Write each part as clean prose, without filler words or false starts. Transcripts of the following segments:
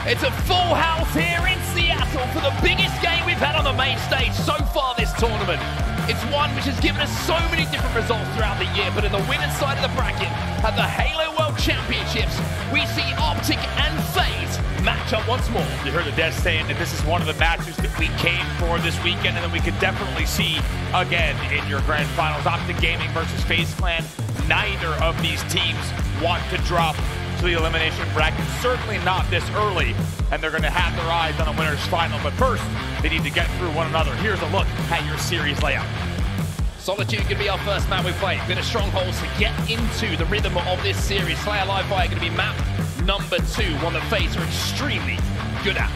It's a full house here in Seattle for the biggest game we've had on the main stage so far this tournament. It's one which has given us so many different results throughout the year, but in the winner's side of the bracket at the Halo World Championships, we see Optic and FaZe match up once more. You heard the Des saying that this is one of the matches that we came for this weekend, and that we could definitely see again in your grand finals. Optic Gaming versus FaZe Clan. Neither of these teams want to drop to the elimination bracket, certainly not this early, and they're going to have their eyes on a winner's final, but first they need to get through one another. Here's a look at your series layout. Solitude going to be our first map we play. Bit of strongholds to get into the rhythm of this series. Slayer Live Fire going to be map number 2, one that FaZe are extremely good at.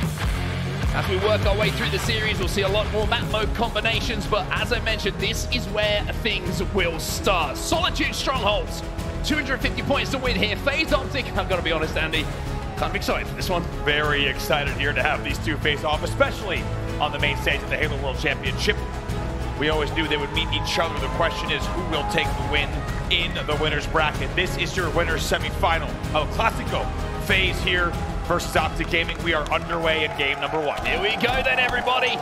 As we work our way through the series, we'll see a lot more map mode combinations, but as I mentioned, this is where things will start. Solitude Strongholds, 250 points to win here. FaZe Optic, I've got to be honest, Andy, kind of excited for this one. Very excited here to have these two face off, especially on the main stage of the Halo World Championship. We always knew they would meet each other. The question is, who will take the win in the winner's bracket? This is your winner's semifinal. El Clasico. FaZe here versus Optic Gaming. We are underway in game number 1. Here we go then, everybody.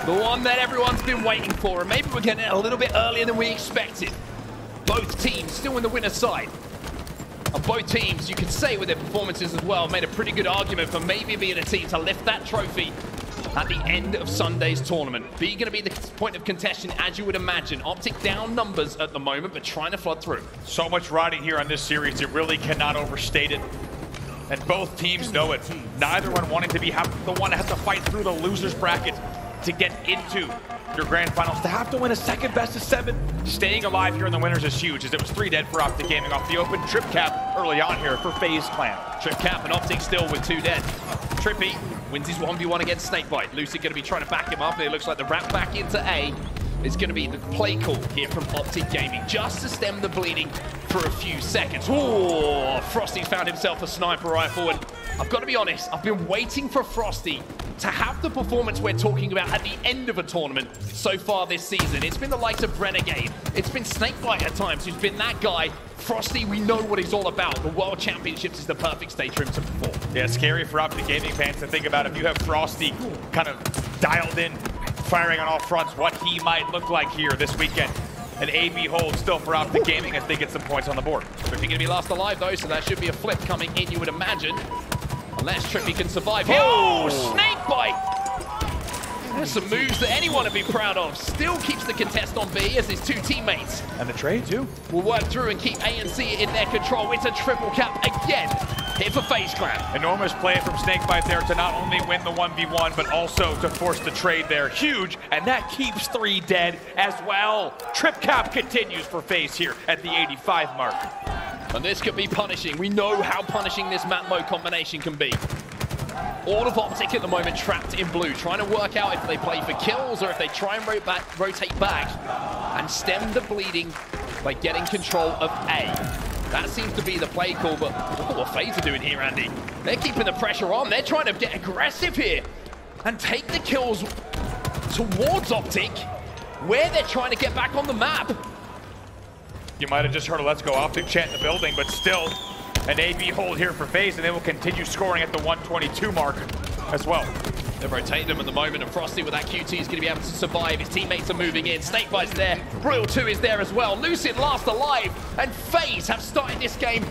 The one that everyone's been waiting for, and maybe we're getting it a little bit earlier than we expected. Both teams still in the winner's side. And both teams, you could say with their performances as well, made a pretty good argument for maybe being a team to lift that trophy at the end of Sunday's tournament. B going to be the point of contention, as you would imagine. Optic down numbers at the moment, but trying to flood through. So much riding here on this series, you really cannot overstate it. And both teams know it. Neither one wanting to be the one that has to fight through the loser's bracket to get into your grand finals. To have to win a second best of 7, staying alive here in the winners is huge, as it was 3 dead for Optic Gaming off the open. Trip Cap early on here for FaZe Clan. Trip Cap and Optic still with 2 dead. Trippy wins his 1v1 against Snakebite. Lucid going to be trying to back him up, and it looks like the wrap back into A is going to be the play call here from Optic Gaming, just to stem the bleeding for a few seconds. Oh, Frosty found himself a sniper rifle, and I've got to be honest, I've been waiting for Frosty to have the performance we're talking about at the end of a tournament so far this season. It's been the likes of Renegade, it's been Snakebite at times who's been that guy. Frosty, we know what he's all about. The World Championships is the perfect stage for him to perform. Yeah, scary for Optic Gaming fans to think about if you have Frosty kind of dialed in, firing on all fronts, what he might look like here this weekend. An AB hold still for Optic Gaming as they get some points on the board. Trippy going to be last alive though, so that should be a flip coming in, you would imagine. Unless Trippy can survive here. Oh, Snakebite! There's some moves that anyone would be proud of. Still keeps the contest on B as his 2 teammates. And the trade too. Will work through and keep A and C in their control. It's a triple cap again here for FaZe Clan. Enormous play from Snakebite there to not only win the 1v1, but also to force the trade there. Huge, and that keeps 3 dead as well. Trip Cap continues for FaZe here at the 85 mark. And this could be punishing. We know how punishing this map mode combination can be. All of Optic at the moment trapped in blue, trying to work out if they play for kills or if they try and rotate back and stem the bleeding by getting control of A. That seems to be the play call, but look at what FaZe are doing here, Andy. They're keeping the pressure on. They're trying to get aggressive here and take the kills towards Optic, where they're trying to get back on the map. You might have just heard a Let's Go Optic chant in the building, but still an AB hold here for FaZe, and they will continue scoring at the 122 mark as well. They're rotating them at the moment, and Frosty with that QT is going to be able to survive. His teammates are moving in. Snakebite's there. Royal 2 is there as well. Lucid last alive, and FaZe have started this game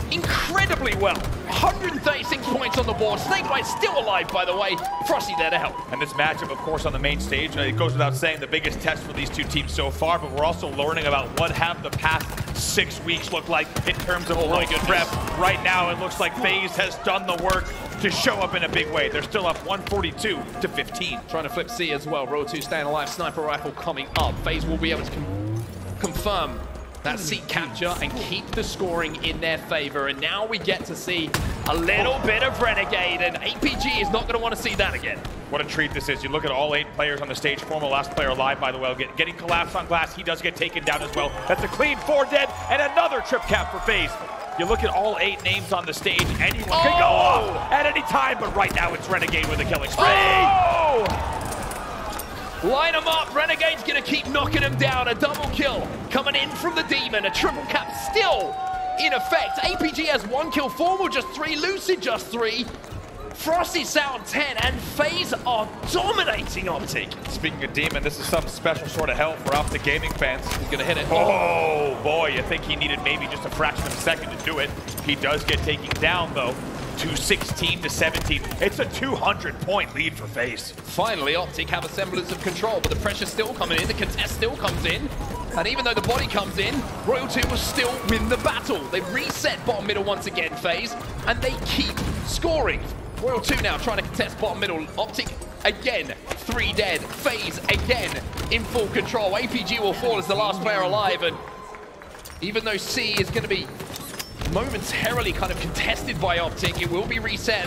incredibly well. 136 points on the board. Snakebite's still alive, by the way. Frosty there to help. And this matchup, of course, on the main stage, it goes without saying, the biggest test for these 2 teams so far, but we're also learning about what have the past 6 weeks looked like in terms of world prep. Right now, it looks like FaZe has done the work to show up in a big way. They're still up 142 to 15. Trying to flip C as well. Row 2 staying alive. Sniper rifle coming up. FaZe will be able to confirm that seat capture and keep the scoring in their favor. And now we get to see a little bit of Renegade, and APG is not going to want to see that again. What a treat this is. You look at all 8 players on the stage. Former last player alive, by the way, getting collapsed on glass. He does get taken down as well. That's a clean 4 dead and another trip cap for FaZe. You look at all 8 names on the stage. Anyone can go off at any time, but right now it's Renegade with a killing spree. Line them up. Renegade's going to keep knocking them down. A double kill coming in from the Demon. A triple cap still in effect. APG has 1 kill, Formal just 3, Lucid just 3. Frosty Sound 10, and FaZe are dominating Optic. Speaking of Demon, this is some special sort of hell for Optic Gaming fans. He's gonna hit it. Oh boy, I think he needed maybe just a fraction of a second to do it. He does get taken down though, to 16 to 17. It's a 200-point lead for FaZe. Finally, Optic have a semblance of control, but the pressure's still coming in, the contest still comes in. And even though the body comes in, Royal 2 will still win the battle. They reset bottom middle once again, FaZe, and they keep scoring. Royal 2 now trying to contest bottom middle. Optic again, 3 dead. FaZe again in full control. APG will fall as the last player alive, and even though C is going to be momentarily kind of contested by Optic, it will be reset.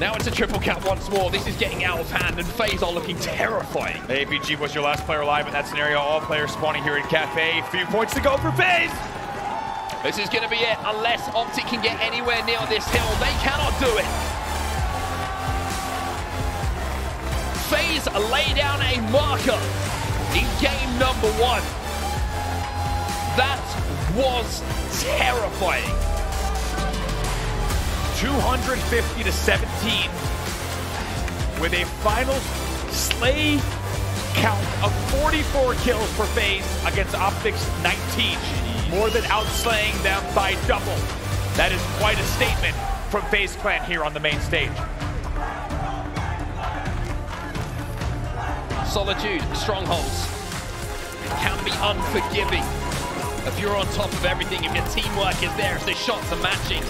Now it's a triple cap once more. This is getting out of hand, and FaZe are looking terrifying. APG was your last player alive in that scenario. All players spawning here in Cafe. Few points to go for FaZe. This is going to be it. Unless Optic can get anywhere near this hill, they cannot do it. FaZe lay down a marker in game number 1. That was terrifying. 250 to 17 with a final slay count of 44 kills for FaZe against Optic's 19. More than outslaying them by double. That is quite a statement from FaZe Clan here on the main stage. Solitude, strongholds, can be unforgiving. If you're on top of everything, if your teamwork is there, if the shots are matching.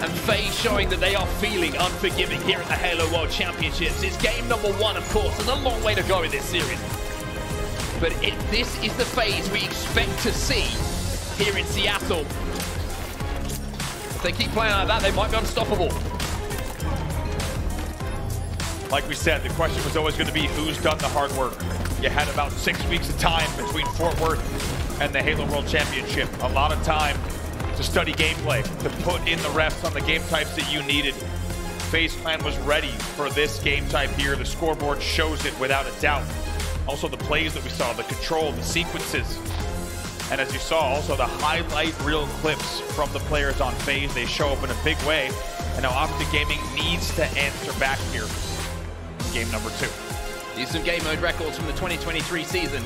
And FaZe showing that they are feeling unforgiving here at the Halo World Championships. It's game number 1, of course. There's a long way to go in this series. But this is the FaZe we expect to see here in Seattle. If they keep playing like that, they might be unstoppable. Like we said, the question was always going to be who's done the hard work. You had about 6 weeks of time between Fort Worth and the Halo World Championship. A lot of time to study gameplay, to put in the reps on the game types that you needed. FaZe Clan was ready for this game type here. The scoreboard shows it without a doubt. Also the plays that we saw, the control, the sequences. And as you saw, also the highlight reel clips from the players on FaZe. They show up in a big way. And now Optic Gaming needs to answer back here. Game number 2. These are some game mode records from the 2023 season,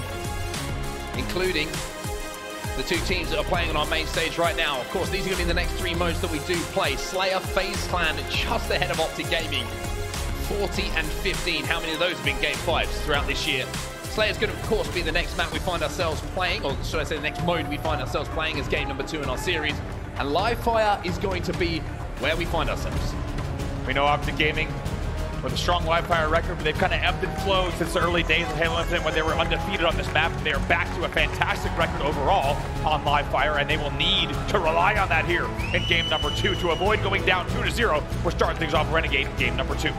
including the 2 teams that are playing on our main stage right now. Of course, these are going to be the next 3 modes that we do play. Slayer, FaZe Clan, just ahead of Optic Gaming. 40 and 15. How many of those have been game 5s throughout this year? Slayer's going to, of course, be the next map we find ourselves playing, or should I say the next mode we find ourselves playing as game number 2 in our series. And Livefire is going to be where we find ourselves. We know Optic Gaming with a strong Livefire record, but they've kind of ebbed and flowed since the early days of Halo Infinite when they were undefeated on this map. They are back to a fantastic record overall on Livefire, and they will need to rely on that here in game number 2 to avoid going down 2-0. We're starting things off Renegade in game number 2.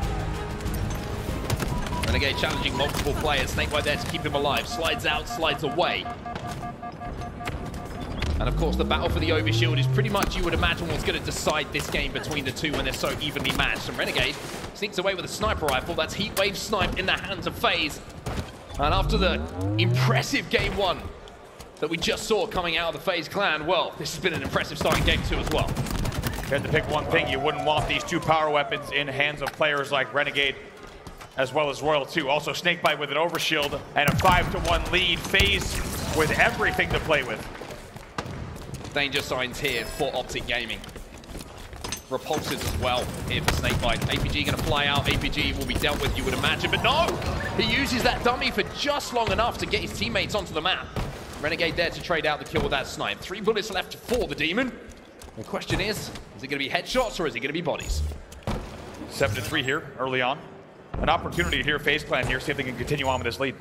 Renegade challenging multiple players. Snakebite there to keep him alive. Slides out, slides away. And of course, the battle for the overshield is pretty much, you would imagine, what's going to decide this game between the 2 when they're so evenly matched. And Renegade sneaks away with a sniper rifle. That's Heatwave Snipe in the hands of FaZe. And after the impressive game 1 that we just saw coming out of the FaZe Clan, well, this has been an impressive start in game 2 as well. If you had to pick one thing, you wouldn't want these 2 power weapons in hands of players like Renegade as well as Royal 2. Also Snakebite with an overshield and a 5-1 lead. FaZe with everything to play with. Danger signs here for Optic Gaming. Repulsors as well here for Snakebite. APG going to fly out. APG will be dealt with, you would imagine, but no! He uses that dummy for just long enough to get his teammates onto the map. Renegade there to trade out the kill with that snipe. 3 bullets left for the Demon. The question is it going to be headshots or is it going to be bodies? 7-3 here early on. An opportunity here, FaZe Clan here, see if they can continue on with this lead.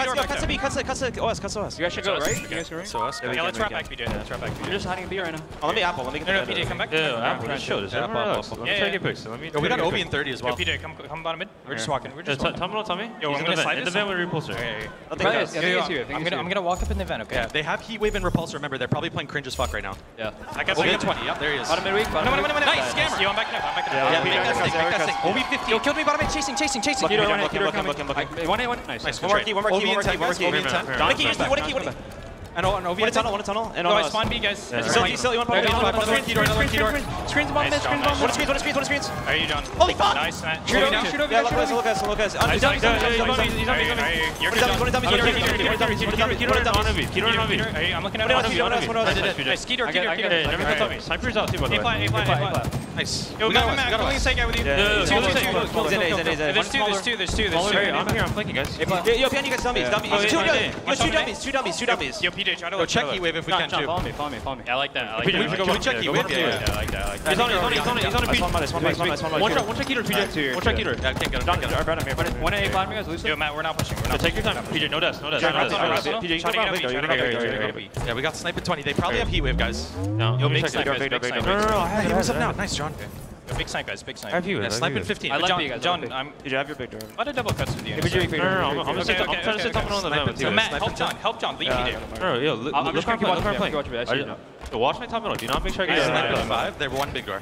cuts OS. You guys should go, right? You guys go, right? Yeah, let's wrap back, PJ. Let's wrap back, PJ. You're just hiding a B right now. Oh, let me apple. Let me get the PJ, come back. Yeah, Apple. Just show this. Let me try to get picks. We got Obi in 30 as well. PJ, come bottom mid. We're just walking. We're just walking. Tell me. Yo, I'm gonna slide in this. the van with repulsor. I'm gonna walk up in the van, okay? Yeah, they have Heatwave and Repulsor. Remember, they're probably playing cringe as fuck right now. Yeah. I got Obi in 20. Yep, there he is. Bottom midweek. Nice, scammer. Yo, I'm backing up. Yeah, make that stink. Obi 50. Yo, killed me, bottom mid, chasing. Looking. One. Nice. One more key. Obi in 10. Obi in 10. One key, just one key. And Obi in 10. One tunnel. And Guys, spawn B, guys. Still, you want to Another key. Screens bomb. One screens. Are you done? Holy fuck! Nice, man. Shoot over. Yeah, look guys. He's on me. You're I'm looking at it. Nice, Skeeter. Sniper's out too, by the way. Nice. Yo, Matt, I'm going to say guy with you. There's two. I'm here, I'm flanking, guys. Yo, behind you guys, dummies. Two dummies. Yo, PJ, try to Go check Heatwave if we can too. Follow me. I like that. Can we check Heatwave? Yeah. I like that. He's on it. One shot Heater, PJ. One shot Heater. Yeah, can't get him. One A bottom, guys. Lose Yo, it. Matt, we're not pushing. Take your time. PJ, no death. PJ, Yeah, we got Snipe at 20. They probably have Heatwave, guys. Yo, big snipe, guys. Big snipe. Hey, what's up now? Nice, John. Big snipe, guys. Big snipe. Yeah, Snipe at 15. I love you guys. John, I'm. PJ, have your big door. Why did double cuts with you? I'm trying to sit top on the van with you. Matt, help John. Lead PJ. Yo, I'm just going to keep playing. watching. Watch my top middle. Do not make sure I get Snipe at sniped. 5. They're one big door.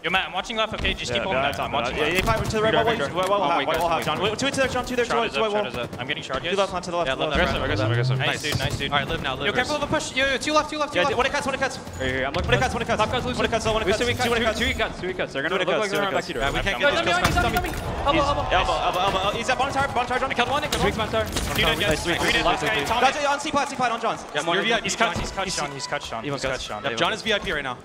Yo, Matt, I'm watching left. Okay, just keep holding that. I'm watching Yeah, left. 5 to the right. White wall half, John. Two to there, John. Two there. Shot is White wall. up. I'm getting shard, To the guys. left, to the left. Yeah, left. Aggressive. Nice, dude. All right, live now. Yo, careful of a push. Yo, two left. Yeah, one cuts. Right here. I'm looking. One cuts. Top guys, lose it. Two cuts. They're going to look like they're on back to Yeah, we can't get those kills. Elbow. He's at bottom tower, John. I killed one. Weak man tower. You did, guys. You did. Last guy. Guys, on C-plat, on John's. You're VIP. He's cut, Sean. Yep, John is VIP right now.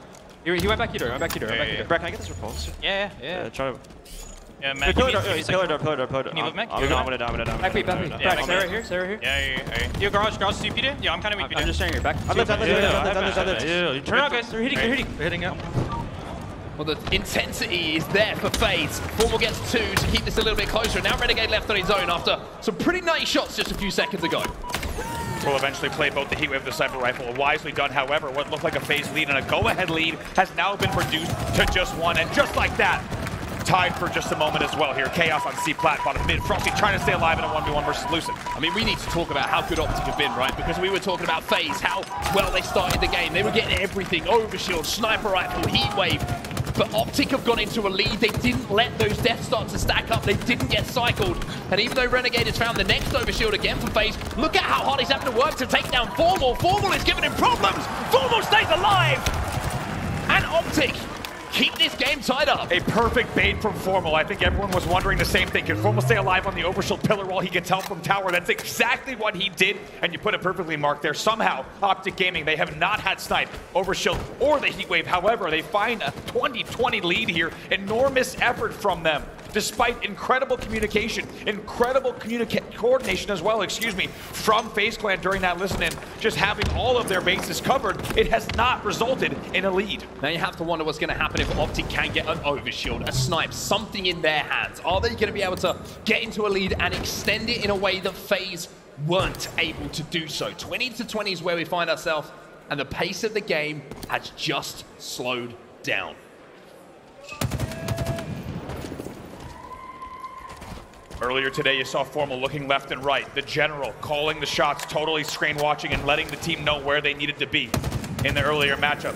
He went back here. Brett, can I get this repulse? Yeah. Try to. Yeah, Matt. Pillar door. Can you live, Mac? I'm gonna die. Back feet. Yeah, Stay right here. Yeah. Yo, garage CP. Yeah, I'm kind of weak. I'm just sharing your back. I lived. Turn out, guys. They're hitting up. Well, the intensity is there for FaZe. Formal gets 2 to keep this a little bit closer. Now Renegade left on his own after some pretty nice shots just a few seconds ago. Will eventually play both the Heatwave and the Sniper Rifle. Wisely done, however, what looked like a FaZe lead and a go-ahead lead has now been reduced to just one. And just like that, tied for just a moment as well here. Chaos on C-Plat, bottom mid. Frosty trying to stay alive in a 1v1 versus Lucid. I mean, we need to talk about how good Optic have been, right? Because we were talking about FaZe, how well they started the game. They were getting everything, Overshield, Sniper Rifle, Heatwave. But Optic have gone into a lead. They didn't let those deaths start to stack up. They didn't get cycled. And even though Renegade has found the next Overshield again for FaZe, look at how hard he's having to work to take down Formal. Formal is giving him problems. Formal stays alive. And Optic keep this game tied up. A perfect bait from Formal. I think everyone was wondering the same thing. Can Formal stay alive on the Overshield pillar while he gets help from Tower? That's exactly what he did, and you put it perfectly marked there. Somehow, Optic Gaming, they have not had Snipe, Overshield, or the Heatwave. However, they find a 20-20 lead here. Enormous effort from them, despite incredible communication, incredible coordination as well, from FaZe Clan during that listen-in. Just having all of their bases covered, it has not resulted in a lead. Now you have to wonder what's going to happen if Optic can get an Overshield, a snipe, something in their hands. Are they going to be able to get into a lead and extend it in a way that FaZe weren't able to do so? 20-20 is where we find ourselves, and the pace of the game has just slowed down. Earlier today, you saw Formal looking left and right. The General calling the shots, totally screen watching and letting the team know where they needed to be in the earlier matchup.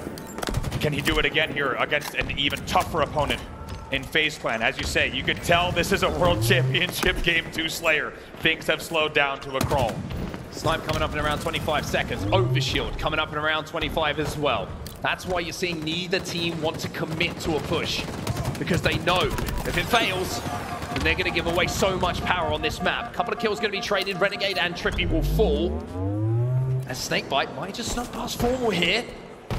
Can he do it again here against an even tougher opponent in FaZe Clan? As you say, you can tell this is a World Championship Game 2 Slayer. Things have slowed down to a crawl. Snipe coming up in around 25 seconds. Overshield coming up in around 25 as well. That's why you're seeing neither team want to commit to a push, because they know if it fails, then they're going to give away so much power on this map. A couple of kills going to be traded. Renegade and Trippy will fall. And Snakebite might just snuff past Formal here.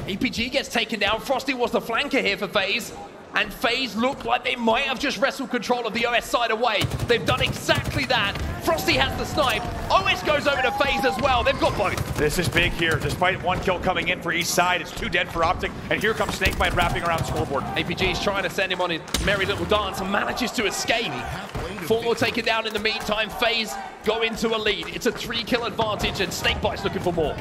APG gets taken down. Frosty was the flanker here for FaZe. And FaZe look like they might have just wrestled control of the OS side away. They've done exactly that. Frosty has the snipe. OS goes over to FaZe as well. They've got both. This is big here. Despite one kill coming in for each side, it's 2 dead for Optic. And here comes Snakebite wrapping around scoreboard. APG is trying to send him on his merry little dance and manages to escape. 4 more taken down in the meantime. FaZe go into a lead. It's a 3-kill advantage, and Snakebite's looking for more.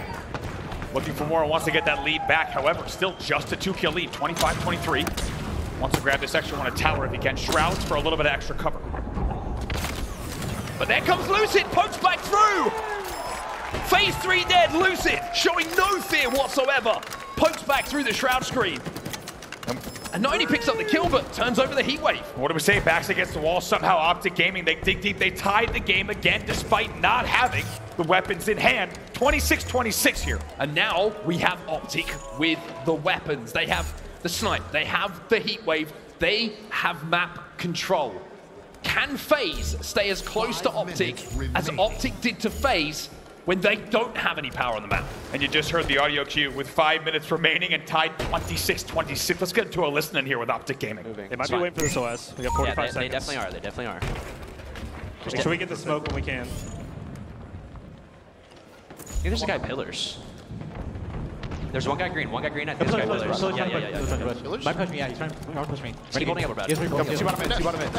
Looking for more and wants to get that lead back. However, still just a 2-kill lead, 25-23. Wants to grab this extra one at tower if he can. Shrouds for a little bit of extra cover. But there comes Lucid, pokes back through. FaZe 3 dead, Lucid showing no fear whatsoever. Pokes back through the Shroud screen. And not only picks up the kill, but turns over the Heatwave. What do we say? Backs against the wall. Somehow Optic Gaming, they dig deep. They tied the game again despite not having the weapons in hand. 26-26 here. And now we have Optic with the weapons. They have the snipe. They have the Heatwave. They have map control. Can FaZe stay as close to Optic as Optic did to FaZe when they don't have any power on the map? And you just heard the audio cue with 5 minutes remaining and tied 26-26. Let's get into a listen in here with Optic Gaming. They might be waiting for this OS. We got 45 seconds. They definitely are. They definitely are. Make sure we get the smoke when we can. I think there's a guy pillars. There's one guy green. One guy green. I think there's a guy pillars. Yeah. Might push me. Yeah, he's trying to push me. Keep holding up, bro. He has recall. Two bottom mid.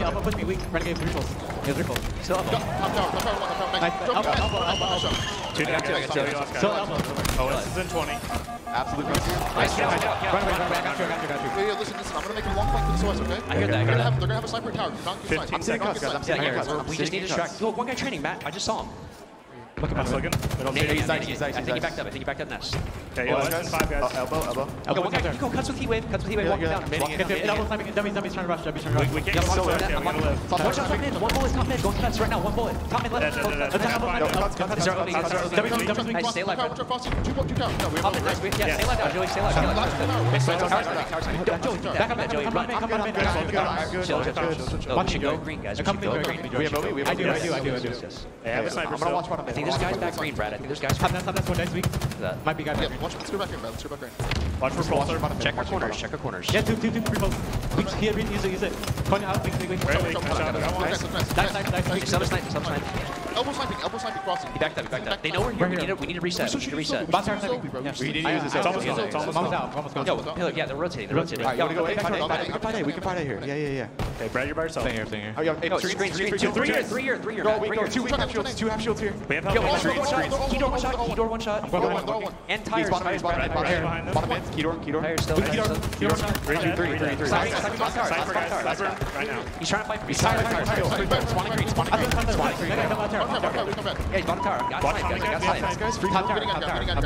Elbow push me. Weak. Renegade recalls. He has recall. Still elbow. Two down, guys. Still elbow. OS is in 20. Absolutely. Nice kill. Run away. Got you. Yeah, listen. I'm gonna make a long flank for this OS, okay? I hear that. They're gonna have a sniper tower. 15 seconds. We just need to distract. Look, one guy training, Matt. I just saw him. That's looking. Middle I series. think he backed up. I think he backed up nest. Okay, OS in 5 guys. Elbow. Go, one guy. Go, cuts with Heatwave. Cuts with Heatwave. Walking down. Double sniping. Dummies trying to rush. Dummies trying to rush. We can't get still left. Yeah, we gotta live. One shot top mid. One bullet top mid. Going cuts right now. One bullet. Top mid left. Is there opening? Nice. Stay alive. Top mid. Nice. Yeah, stay alive. Joey, stay alive. Back up mid, Joey. Run. Chill. One should go green, guys. We should go green. We have Obi. I do. They have a sniper I'm gonna watch still. bottom I think this guy's back green, Brad. I think this guy's Top that's one next week. Might be guy back. Yeah, let's go back in, man. Let's go back in. Watch for Pulsar. Check our corners. Check our corners. Yeah, two, remote. Here, use it. Point out, wait. Wait, shot. Nice. Some snipe. Elbow sniping, crossing. He backed up. They know we're here. We need to reset. We need to use this. It's almost out. Yo, Pillar, yeah, they're rotating. Alright, you wanna go A? We can fight A here. Yeah. Hey, Brad, you're by yourself. Staying here. Oh, yeah. No, screen. 3 year. No, wait, no, two half shields here. We have help. Yo, on one screen. Keydoor one shot. And tires. Bottom behind them. bottom mid, Keydor. Tires still. Three. Cypher, guys. Cypher, right now. He's trying to fight for me. Spawning green. Yeah, he's bottom tower. Got snipe.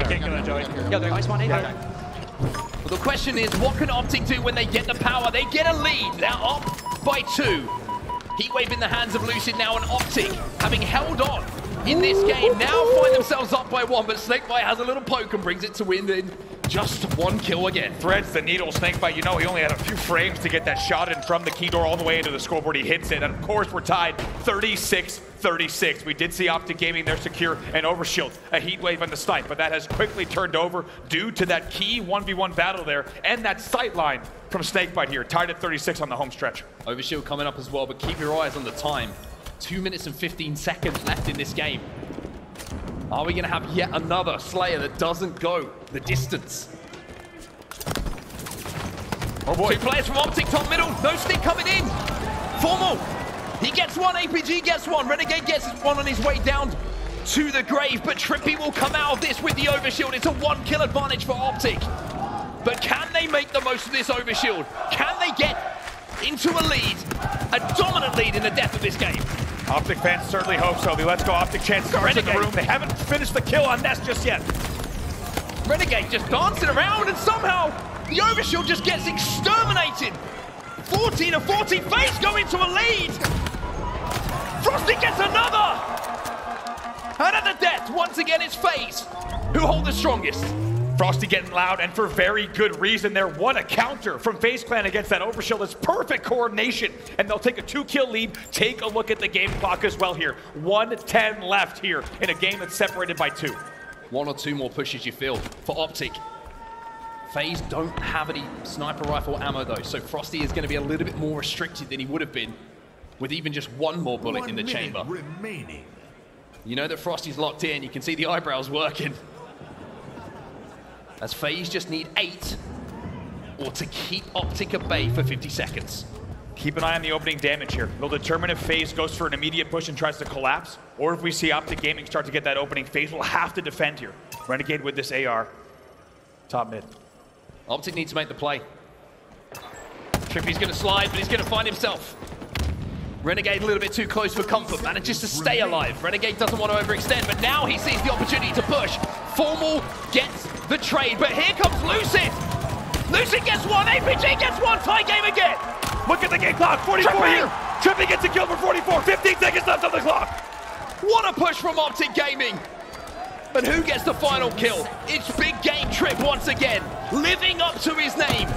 Can't kill that, Joey. Yo, they're spawn A. Well, the question is, what can Optic do when they get the power? They get a lead. They're up by 2. Heatwave in the hands of Lucid now, and Optic, having held on in this game, now find themselves up by 1, but Snakebite has a little poke and brings it to win in just 1 kill again. Threads the needle. Snakebite, you know he only had a few frames to get that shot in from the Keydor all the way into the scoreboard. He hits it, and of course we're tied 36-36. We did see Optic Gaming there secure an overshield, a Heatwave on the snipe, but that has quickly turned over due to that key 1v1 battle there and that sight line from Snakebite here, tied at 36 on the home stretch. Overshield coming up as well, but keep your eyes on the time. 2 minutes and 15 seconds left in this game. Are we going to have yet another Slayer that doesn't go the distance? Oh boy. 2 players from Optic, top middle. No stick coming in. Formal. He gets 1. APG gets 1. Renegade gets 1 on his way down to the grave. But Trippy will come out of this with the overshield. It's a 1-kill advantage for Optic. But can they make the most of this overshield? Can they get into a lead, a dominant lead in the death of this game? Optic fans certainly hope so. The Let's Go Optic chant starts in the room. They haven't finished the kill on Nest just yet. Renegade just dancing around, and somehow the overshield just gets exterminated. 14-14, FaZe go into a lead. Frosty gets another. And at the death, once again, it's FaZe who hold the strongest. Frosty getting loud, and for very good reason. There, what a counter from FaZe Clan against that overshield. It's perfect coordination, and they'll take a 2-kill lead. Take a look at the game clock as well here. 1:10 left here in a game that's separated by 2. 1 or 2 more pushes, you feel, for Optic. FaZe don't have any sniper rifle ammo though, so Frosty is going to be a little bit more restricted than he would have been with even just 1 more bullet in the chamber. Remaining. You know that Frosty's locked in. You can see the eyebrows working. As FaZe just need 8 or to keep Optic at bay for 50 seconds. Keep an eye on the opening damage here. It'll determine if FaZe goes for an immediate push and tries to collapse, or if we see Optic Gaming start to get that opening. FaZe will have to defend here. Renegade with this AR. Top mid. Optic needs to make the play. Trippy's going to slide, but he's going to find himself. Renegade a little bit too close for comfort, manages to stay alive. Renegade doesn't want to overextend, but now he sees the opportunity to push. Formal gets the trade, but here comes Lucid. Lucid gets one, APG gets one, tie game again. Look at the game clock, 44 here. Trippy gets a kill for 44, 15 seconds left on the clock. What a push from Optic Gaming. And who gets the final kill? It's Big Game Trip once again, living up to his name.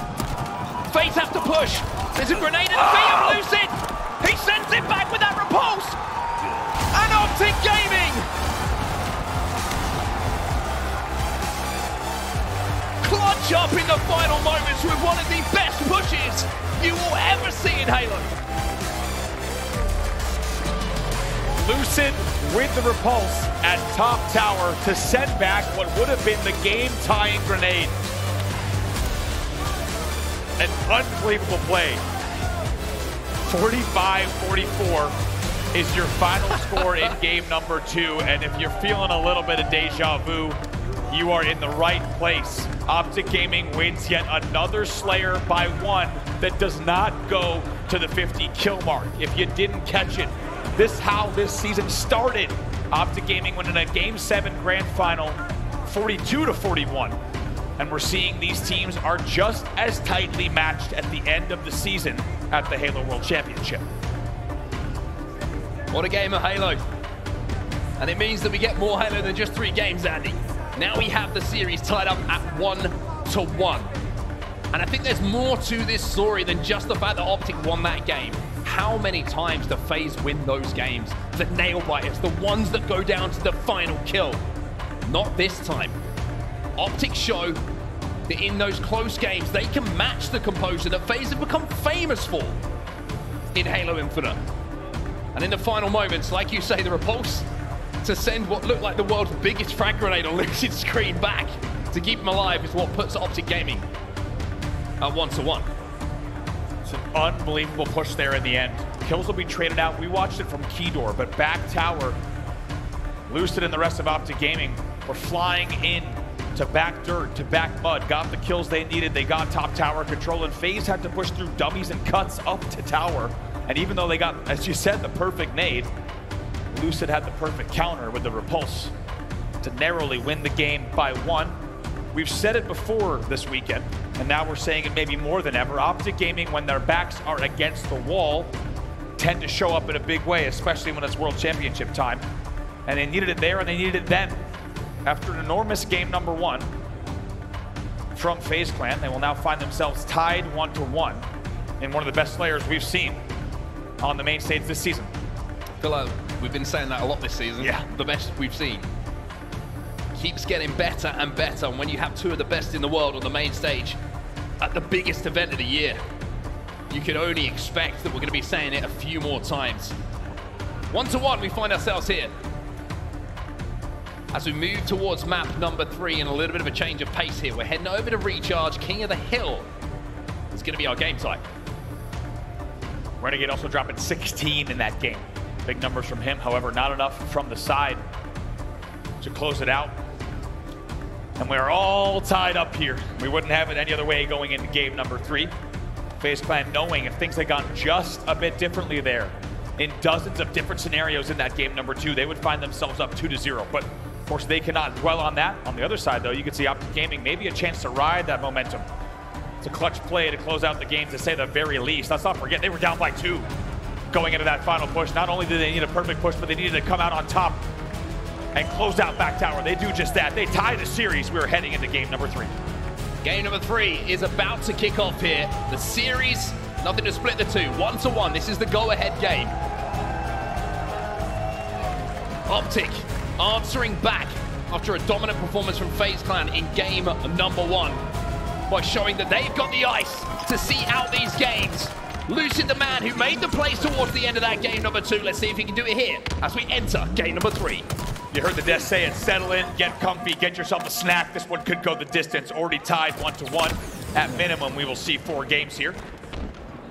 FaZe have to push. There's a grenade at the feet of Lucid. He sends it back with that repulse. And Optic Gaming clutch up in the final moments with one of the best pushes you will ever see in Halo. Lucid with the repulse at top tower to send back what would have been the game-tying grenade. An unbelievable play. 45-44 is your final score in game number 2, and if you're feeling a little bit of deja vu, you are in the right place. Optic Gaming wins yet another Slayer by 1 that does not go to the 50 kill mark. If you didn't catch it, this is how this season started. Optic Gaming winning a Game 7 Grand Final, 42-41. And we're seeing these teams are just as tightly matched at the end of the season at the Halo World Championship. What a game of Halo. And it means that we get more Halo than just 3 games, Andy. Now we have the series tied up at 1-1. And I think there's more to this story than just the fact that Optic won that game. How many times do FaZe win those games? The nail-biters, the ones that go down to the final kill. Not this time. Optic show that in those close games, they can match the composure that FaZe have become famous for in Halo Infinite. And in the final moments, like you say, the repulse to send what looked like the world's biggest frag grenade on Lucid's screen back to keep him alive is what puts Optic Gaming at 1-1. It's an unbelievable push there in the end. Kills will be traded out. We watched it from Keydor, but back tower, Lucid and the rest of Optic Gaming were flying in to back dirt, to back mud, got the kills they needed. They got top tower control, and FaZe had to push through dummies and cuts up to tower. And even though they got, as you said, the perfect nade, Lucid had the perfect counter with the repulse to narrowly win the game by 1. We've said it before this weekend, and now we're saying it maybe more than ever. Optic Gaming, when their backs are against the wall, tend to show up in a big way, especially when it's World Championship time. And they needed it there, and they needed it then. After an enormous game number 1 from FaZe Clan, they will now find themselves tied 1-1 in one of the best Slayers we've seen on the main stage this season. I feel like we've been saying that a lot this season. Yeah. The best we've seen. Keeps getting better and better. And when you have 2 of the best in the world on the main stage at the biggest event of the year, you can only expect that we're going to be saying it a few more times. 1-1, we find ourselves here. As we move towards map number 3 and a little bit of a change of pace here, we're heading over to Recharge. King of the Hill is going to be our game type. Renegade also dropping 16 in that game. Big numbers from him, however, not enough from the side to close it out. And we're all tied up here. We wouldn't have it any other way going into game number 3. FaZe Clan knowing if things had gone just a bit differently there, in dozens of different scenarios in that game number 2, they would find themselves up 2-0. But of course, they cannot dwell on that. On the other side, though, you can see Optic Gaming maybe a chance to ride that momentum. It's a clutch play to close out the game, to say the very least. Let's not forget, they were down by 2 going into that final push. Not only did they need a perfect push, but they needed to come out on top and close out back tower. They do just that. They tie the series. We're heading into game number 3. Game number 3 is about to kick off here. The series, nothing to split the 2. 1-1. This is the go-ahead game. Optic answering back after a dominant performance from FaZe Clan in game number 1 by showing that they've got the ice to see out these games. Lucid, the man who made the plays towards the end of that game number 2. Let's see if he can do it here as we enter game number 3. You heard the desk say it. Settle in, get comfy, get yourself a snack. This one could go the distance. Already tied 1-1. At minimum, we will see 4 games here.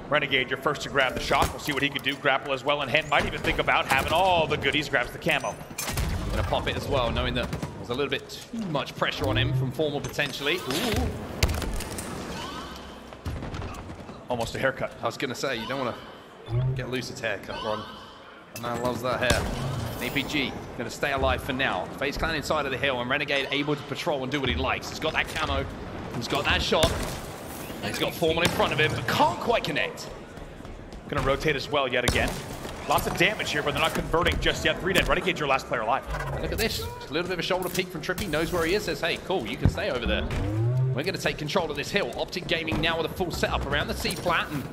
Renegade, you're first to grab the shot. We'll see what he can do. Grapple as well in hand. Might even think about having all the goodies. Grabs the camo. Gonna pop it as well, knowing that there's a little bit too much pressure on him from Formal potentially. Ooh. Almost a haircut. I was gonna say, you don't want to get Lucid's haircut, Ron. The man loves that hair. APG gonna stay alive for now. FaZe Clan inside of the hill, and Renegade able to patrol and do what he likes. He's got that camo, he's got that shot, and he's got Formal in front of him, but can't quite connect. Gonna rotate as well yet again. Lots of damage here, but they're not converting just yet. 3 dead. Renegade, your last player alive. Look at this. Just a little bit of a shoulder peek from Trippy. Knows where he is. Says, hey, cool, you can stay over there. We're going to take control of this hill. Optic Gaming now with a full setup around the C-flat. And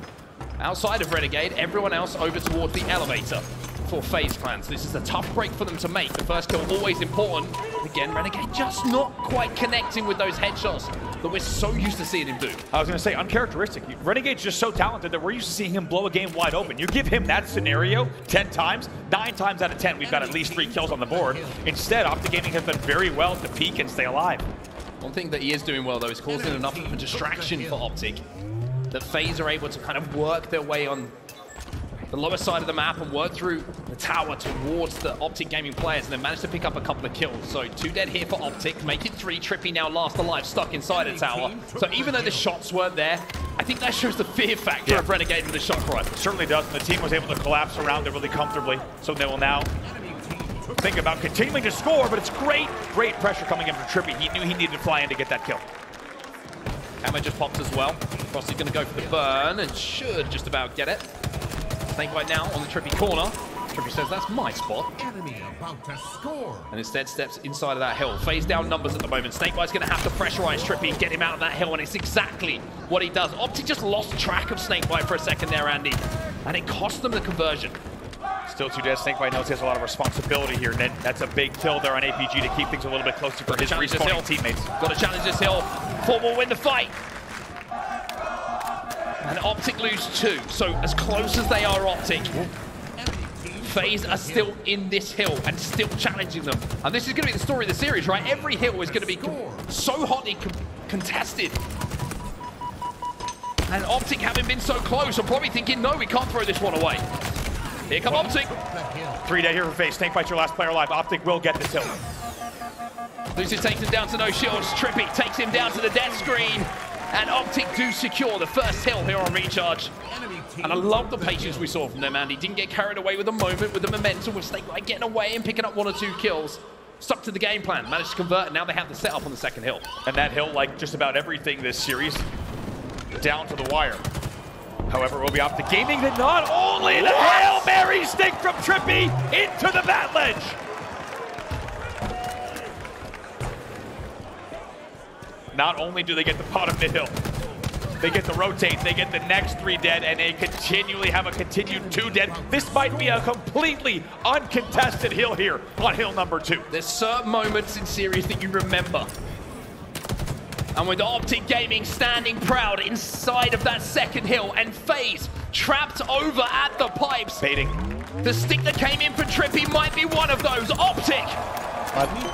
outside of Renegade, everyone else over towards the elevator for FaZe Clan. So this is a tough break for them to make. The first kill always important. Again, Renegade just not quite connecting with those headshots that we're so used to seeing him do. I was going to say, uncharacteristic. Renegade's just so talented that we're used to seeing him blow a game wide open. You give him that scenario 10 times, 9 times out of 10, we've got at least 3 kills on the board. Instead, Optic Gaming has done very well to peak and stay alive. One thing that he is doing well, though, is causing enough of a distraction for Optic that FaZe are able to kind of work their way on the lower side of the map and work through the tower towards the Optic Gaming players, and then managed to pick up a couple of kills. So 2 dead here for Optic, make it 3. Trippy now last alive, stuck inside a tower. So even though the shots weren't there, I think that shows the fear factor of Renegade with the shot rifle. Certainly does, and the team was able to collapse around it really comfortably. So they will now think about continuing to score, but it's great pressure coming in from Trippy. He knew he needed to fly in to get that kill. Hammer just popped as well. Frosty's going to go for the burn and should just about get it. Snakebite now on the Trippy corner. Trippy says, that's my spot. Enemy about to score. And instead steps inside of that hill. FaZe down numbers at the moment. Snakebite's going to have to pressurize Trippy and get him out of that hill, and it's exactly what he does. Optic just lost track of Snakebite for a second there, Andy, and it cost them the conversion. Still 2 dead. Snakebite knows he has a lot of responsibility here. And that's a big kill there on APG to keep things a little bit closer for his respawning teammates. Got to challenge this hill. Formal win the fight. And Optic lose 2. So as close as they are, Optic, FaZe are still in this hill and still challenging them. And this is going to be the story of the series, right? Every hill is going to be so hotly contested. And Optic, having been so close, are probably thinking, no, we can't throw this one away. Here come Optic. 3 dead here for FaZe. Snakebite's your last player alive. Optic will get this hill. Lucid takes him down to no shields. Trippy takes him down to the death screen. And Optic do secure the first hill here on Recharge. And I love the patience we saw from them, Andy. Didn't get carried away with the moment, with the momentum, with Snakebite getting away and picking up 1 or 2 kills. Stuck to the game plan, managed to convert, and now they have the setup on the second hill. And that hill, like just about everything this series, down to the wire. However, it will be Optic Gaming that not only the Hail Mary stick from Trippy into the bat ledge. Not only do they get the bottom mid-hill, they get the rotate, they get the next 3 dead, and they continually have a continued 2 dead. This might be a completely uncontested hill here on hill number 2. There's certain moments in series that you remember. And with Optic Gaming standing proud inside of that second hill, and FaZe trapped over at the pipes. Baiting. The stick that came in for Trippy might be one of those. Optic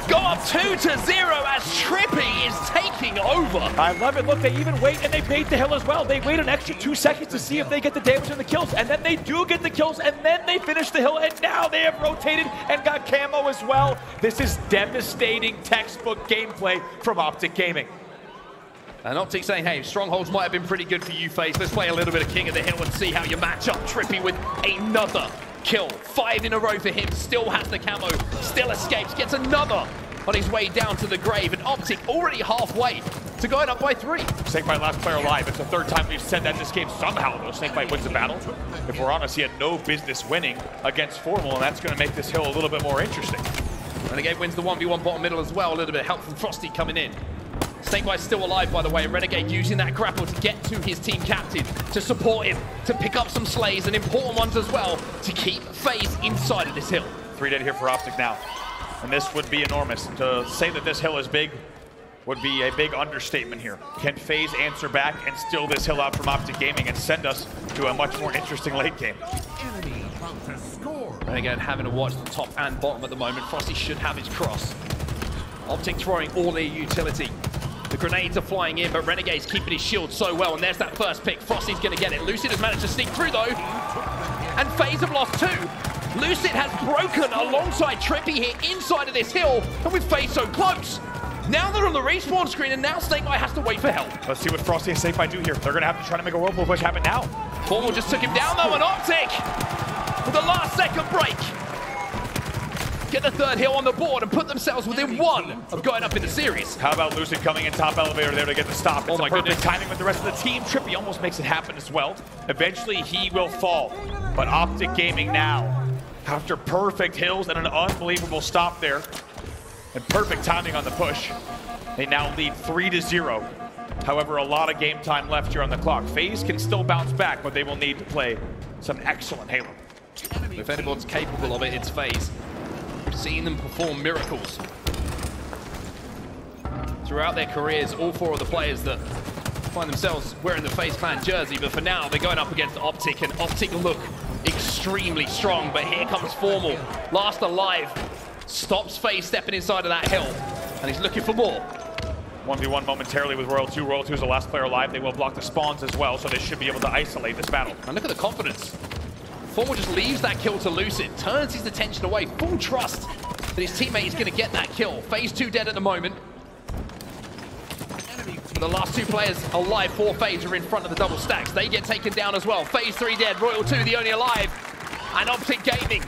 go up 2-0 as Trippy is taking over. I love it. Look, they even wait and they bait the hill as well. They wait an extra 2 seconds to see if they get the damage and the kills, and then they do get the kills, and then they finish the hill, and now they have rotated and got camo as well. This is devastating textbook gameplay from Optic Gaming. And Optic saying, hey, strongholds might have been pretty good for you, FaZe. Let's play a little bit of King of the Hill and see how you match up. Trippy with another kill. 5 in a row for him. Still has the camo. Still escapes. Gets another on his way down to the grave. And Optic already halfway to going up by 3. Snakebite last player alive. It's the 3rd time we've said that in this game. Somehow, though, Snakebite wins the battle. If we're honest, he had no business winning against Formal, and that's going to make this hill a little bit more interesting. Renegade wins the 1v1 bottom middle as well. A little bit of help from Frosty coming in. Snakebite's still alive, by the way. Renegade using that grapple to get to his team captain, to support him, to pick up some slays, and important ones as well, to keep FaZe inside of this hill. 3 dead here for Optic now. And this would be enormous. To say that this hill is big would be a big understatement here. Can FaZe answer back and steal this hill out from Optic Gaming and send us to a much more interesting late game? Enemy about to score. Renegade having to watch the top and bottom at the moment. Frosty should have his cross. Optic throwing all their utility The grenades are flying in, but Renegade's keeping his shield so well, and there's that first pick. Frosty's going to get it. Lucid has managed to sneak through, though, and FaZe have lost 2. Lucid has broken alongside Trippy here inside of this hill, and with FaZe so close. Now they're on the respawn screen, and now Snakebite has to wait for help. Let's see what Frosty and Snakebite do here. They're going to have to try to make a whirlpool push happen now. Formal just took him down, though, and Optic with the last second break. Get the third hill on the board and put themselves within 1 of going up in the series. How about Lucid coming in top elevator there to get the stop? It's a perfect timing with the rest of the team. Trippy almost makes it happen as well. Eventually, he will fall. But Optic Gaming now, after perfect hills and an unbelievable stop there, and perfect timing on the push, they now lead 3-0. However, a lot of game time left here on the clock. FaZe can still bounce back, but they will need to play some excellent Halo. If anyone's capable of it, it's FaZe. We've seen them perform miracles throughout their careers, all 4 of the players that find themselves wearing the FaZe Clan jersey, but for now they're going up against Optic, and Optic look extremely strong, but here comes Formal, last alive, stops FaZe stepping inside of that hill, and he's looking for more. 1v1 momentarily with Royal 2. Royal 2 is the last player alive. They will block the spawns as well, so they should be able to isolate this battle. And look at the confidence. Formal just leaves that kill to Lucid, turns his attention away, full trust that his teammate is going to get that kill. FaZe 2 dead at the moment. But the last 2 players alive for FaZe are in front of the double stacks. They get taken down as well. FaZe 3 dead, Royal 2 the only alive. And Optic Gaming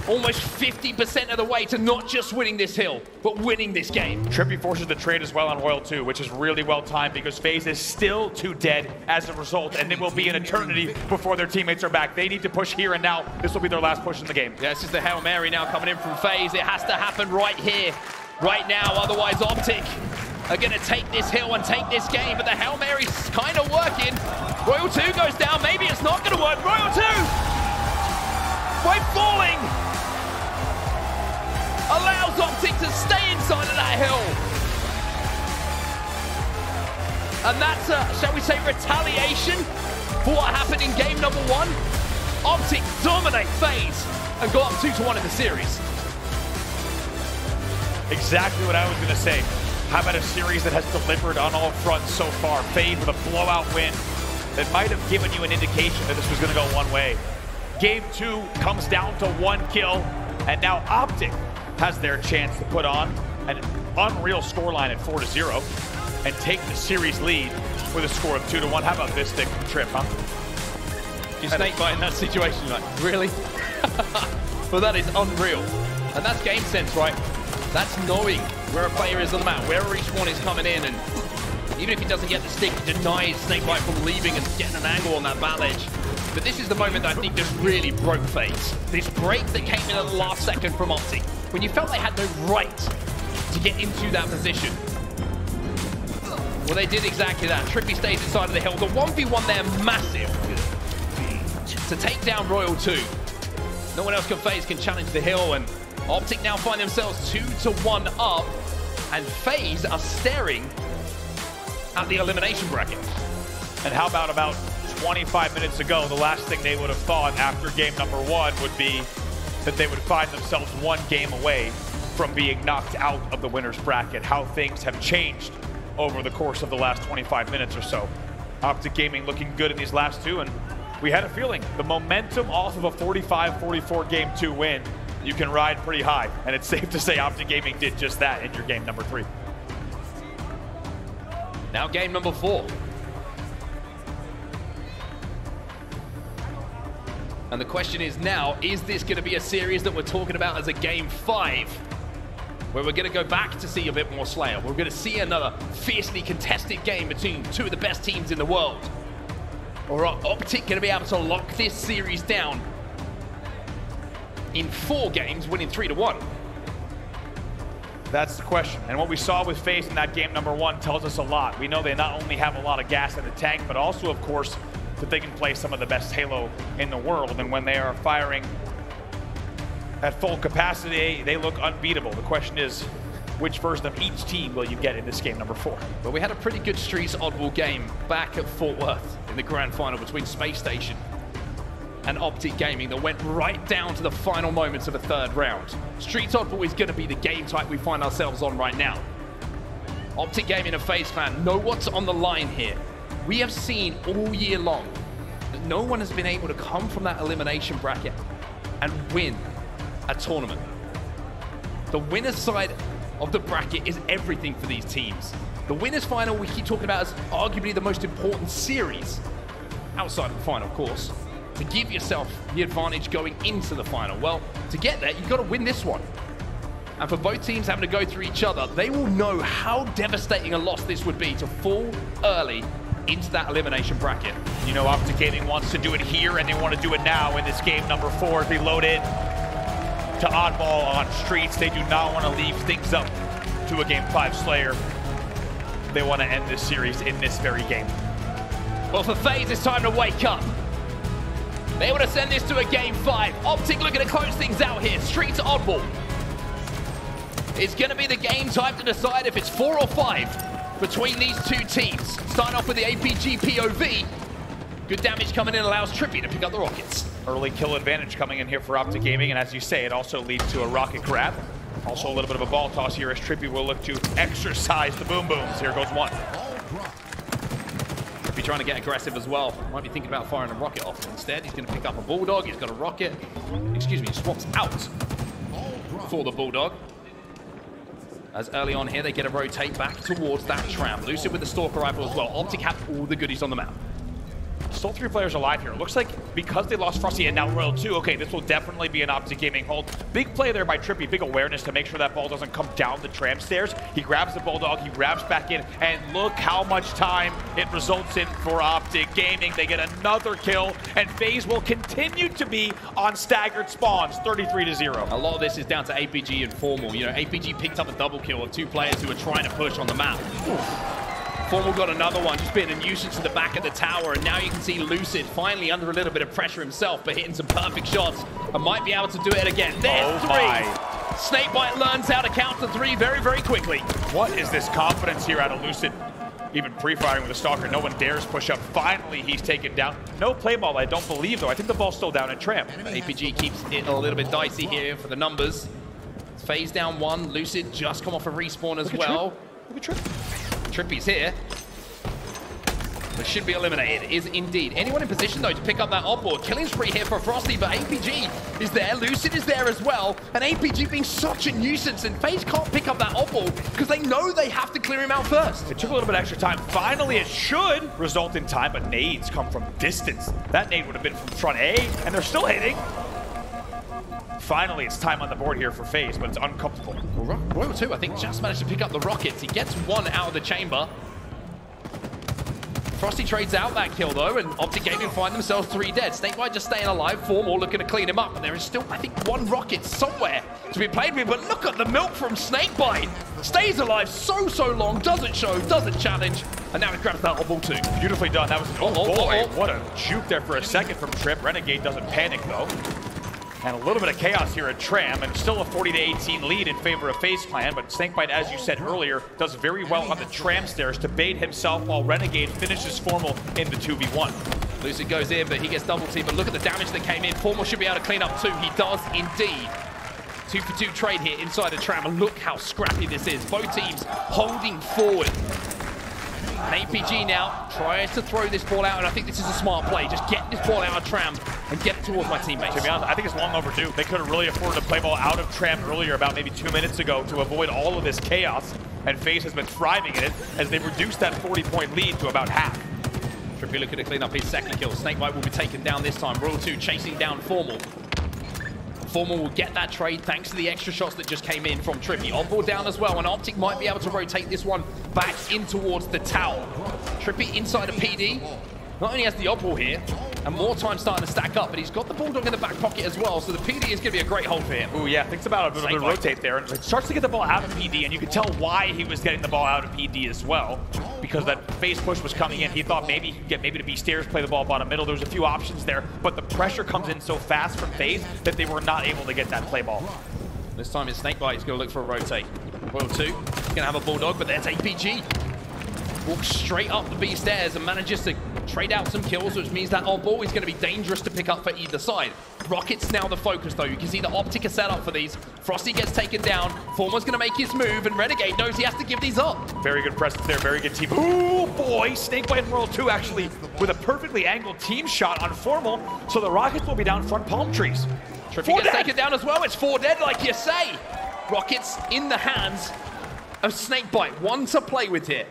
almost 50% of the way to not just winning this hill, but winning this game. Trippy forces the trade as well on Royal 2, which is really well timed because FaZe is still 2 dead as a result, and it will be an eternity before their teammates are back. They need to push here and now. This will be their last push in the game. Yeah, this is the Hail Mary now coming in from FaZe. It has to happen right here, right now, otherwise Optic are going to take this hill and take this game, but the Hail Mary's kind of working. Royal 2 goes down, maybe it's not going to work. Royal 2, by falling, allows Optic to stay inside of that hill. And that's a, shall we say, retaliation for what happened in game number 1. Optic dominate FaZe and go up 2-1 in the series. Exactly what I was going to say. How about a series that has delivered on all fronts so far? FaZe with a blowout win that might have given you an indication that this was going to go one way. Game 2 comes down to 1 kill, and now Optic has their chance to put on an unreal scoreline at 4-0 and take the series lead with a score of 2-1. How about this stick from Trip, huh? You Snakebite in that situation, like, really? Well, that is unreal. And that's game sense, right? That's knowing where a player is on the map, where each one is coming in, and even if he doesn't get the stick, it denies Snakebite from leaving and getting an angle on that battle edge. But this is the moment that I think just really broke FaZe. This break that came in at the last second from Optic, when you felt they had no right to get into that position. Well, they did exactly that. Trippy stays inside of the hill. The 1v1 there, massive. To take down Royal 2. No one else can challenge the hill, and Optic now find themselves 2-1 up, and FaZe are staring at the elimination bracket. And how about 25 minutes ago, the last thing they would have thought after game number 1 would be that they would find themselves 1 game away from being knocked out of the winner's bracket. How things have changed over the course of the last 25 minutes or so. Optic Gaming looking good in these last 2, and we had a feeling the momentum off of a 45-44 game 2 win, you can ride pretty high, and it's safe to say Optic Gaming did just that in your game number 3. Now game number 4. And the question is now, is this going to be a series that we're talking about as a game 5, where we're going to go back to see a bit more Slayer? We're going to see another fiercely contested game between 2 of the best teams in the world? Or are Optic going to be able to lock this series down in 4 games, winning 3-1? That's the question. And what we saw with FaZe in that game number 1 tells us a lot. We know they not only have a lot of gas in the tank, but also, of course, that they can play some of the best Halo in the world. And when they are firing at full capacity, they look unbeatable. The question is, which version of each team will you get in this game number 4? Well, we had a pretty good Streets Oddball game back at Fort Worth in the grand final between Space Station and Optic Gaming that went right down to the final moments of the 3rd round. Streets Oddball is going to be the game type we find ourselves on right now. Optic Gaming and FaZe Clan know what's on the line here. We have seen all year long that no one has been able to come from that elimination bracket and win a tournament. The winner's side of the bracket is everything for these teams. The winner's final we keep talking about as arguably the most important series, outside of the final, of course, to give yourself the advantage going into the final. Well, to get there, you've got to win this one. And for both teams having to go through each other, they will know how devastating a loss this would be to fall early into that elimination bracket. You know, Optic Gaming wants to do it here, and they want to do it now in this game number 4 as we load in to Oddball on Streets. They do not want to leave things up to a Game 5 Slayer. They want to end this series in this very game. Well, for FaZe, it's time to wake up. They want to send this to a Game 5. Optic looking to close things out here. Streets Oddball. It's going to be the game time to decide if it's 4 or 5 between these two teams. Starting off with the APG POV. Good damage coming in allows Trippy to pick up the rockets. Early kill advantage coming in here for Optic Gaming, and as you say, it also leads to a rocket grab. Also a little bit of a ball toss here as Trippy will look to exercise the boom booms. Here goes one. Trippy trying to get aggressive as well. Might be thinking about firing a rocket off. Instead, he's going to pick up a Bulldog. He's got a rocket. Excuse me, he swaps out for the Bulldog. As early on here, they get a rotate back towards that tram. Lucid with the Stalker Rifle as well. Optic have all the goodies on the map. Still 3 players alive here. Looks like because they lost Frosty and now Royal 2, okay, this will definitely be an Optic Gaming hold. Big play there by Trippy, big awareness to make sure that ball doesn't come down the tram stairs. He grabs the Bulldog, he grabs back in, and look how much time it results in for Optic Gaming. They get another kill, and FaZe will continue to be on staggered spawns, 33-0. A lot of this is down to APG and Formal. You know, APG picked up a double kill of 2 players who were trying to push on the map. Formal got another one, just being a nuisance to the back of the tower, and now you can see Lucid finally under a little bit of pressure himself, but hitting some perfect shots and might be able to do it again. There's 3. Snakebite learns how to count to 3 very, very quickly. What is this confidence here out of Lucid? Even pre-firing with a Stalker, no one dares push up. Finally, he's taken down. No play ball, I don't believe, though. I think the ball's still down at tram. APG keeps it a little bit dicey here for the numbers. FaZe down 1. Lucid just come off a respawn as well. Look at Trip. Trippy's here. But should be eliminated, is indeed. Anyone in position, though, to pick up that Oddball. Killing spree here for Frosty, but APG is there. Lucid is there as well. And APG being such a nuisance, and FaZe can't pick up that Oddball because they know they have to clear him out first. It took a little bit extra time. Finally, it should result in time, but nades come from distance. That nade would have been from front A, and they're still hitting. Finally, it's time on the board here for FaZe, but it's uncomfortable. Well, Royal 2, I think, just managed to pick up the rockets. He gets 1 out of the chamber. Frosty trades out that kill, though, and Optic Gaming find themselves 3 dead. Snakebite just staying alive, 4 more looking to clean him up, and there is still, I think, 1 rocket somewhere to be played with, but look at the milk from Snakebite. Stays alive so long, doesn't show, doesn't challenge, and now he grabs that Oddball too. Beautifully done. That was an boy. What a juke there for a second from Trip. Renegade doesn't panic, though. And a little bit of chaos here at Tram, and still a 40-18 lead in favor of FaZe Clan, but Snakebite, as you said earlier, does very well on the Tram stairs to bait himself while Renegade finishes Formal in the 2v1. Lucid goes in, but he gets double teamed, but look at the damage that came in. Formal should be able to clean up 2. He does indeed. 2-for-2 trade here inside the Tram, and look how scrappy this is. Both teams holding forward. And APG now tries to throw this ball out, and I think this is a smart play. Just get this ball out of Tram and get it towards my teammates. To be honest, I think it's long overdue. They could have really afforded to play ball out of Tram earlier, about maybe 2 minutes ago, to avoid all of this chaos. And FaZe has been thriving in it as they've reduced that 40-point lead to about half. Trippy looking to clean up his second kill. Snakebite will be taken down this time. Royal 2 chasing down Formal. Formal will get that trade thanks to the extra shots that just came in from Trippy. Oddball down as well, and Optic might be able to rotate this one back in towards the tower. Trippy inside of PD. Not only has the Oddball here, and more time starting to stack up, but he's got the Bulldog in the back pocket as well, so the PD is going to be a great hold for him. Ooh, yeah, thinks about a bit of a rotate there, and it starts to get the ball out of PD, and you can tell why he was getting the ball out of PD as well, because that FaZe push was coming in. He thought maybe he could get maybe to B stairs, play the ball bottom middle. There was a few options there, but the pressure comes in so fast from FaZe that they were not able to get that play ball. This time it's Snakebite. He's going to look for a rotate. Royal 2, he's going to have a Bulldog, but there's APG. Walks straight up the B stairs and manages to trade out some kills, which means that oddball is going to be dangerous to pick up for either side. Rocket's now the focus, though. You can see the Optic are set up for these. Frosty gets taken down. Formal's going to make his move, and Renegade knows he has to give these up. Very good presence there, very good team. Ooh, boy, Snakebite and Royal 2 actually with a perfectly angled team shot on Formal, so the Rockets will be down front palm trees. Trippy gets taken down as well. It's 4 dead, like you say. Rockets in the hands of Snakebite. One to play with here.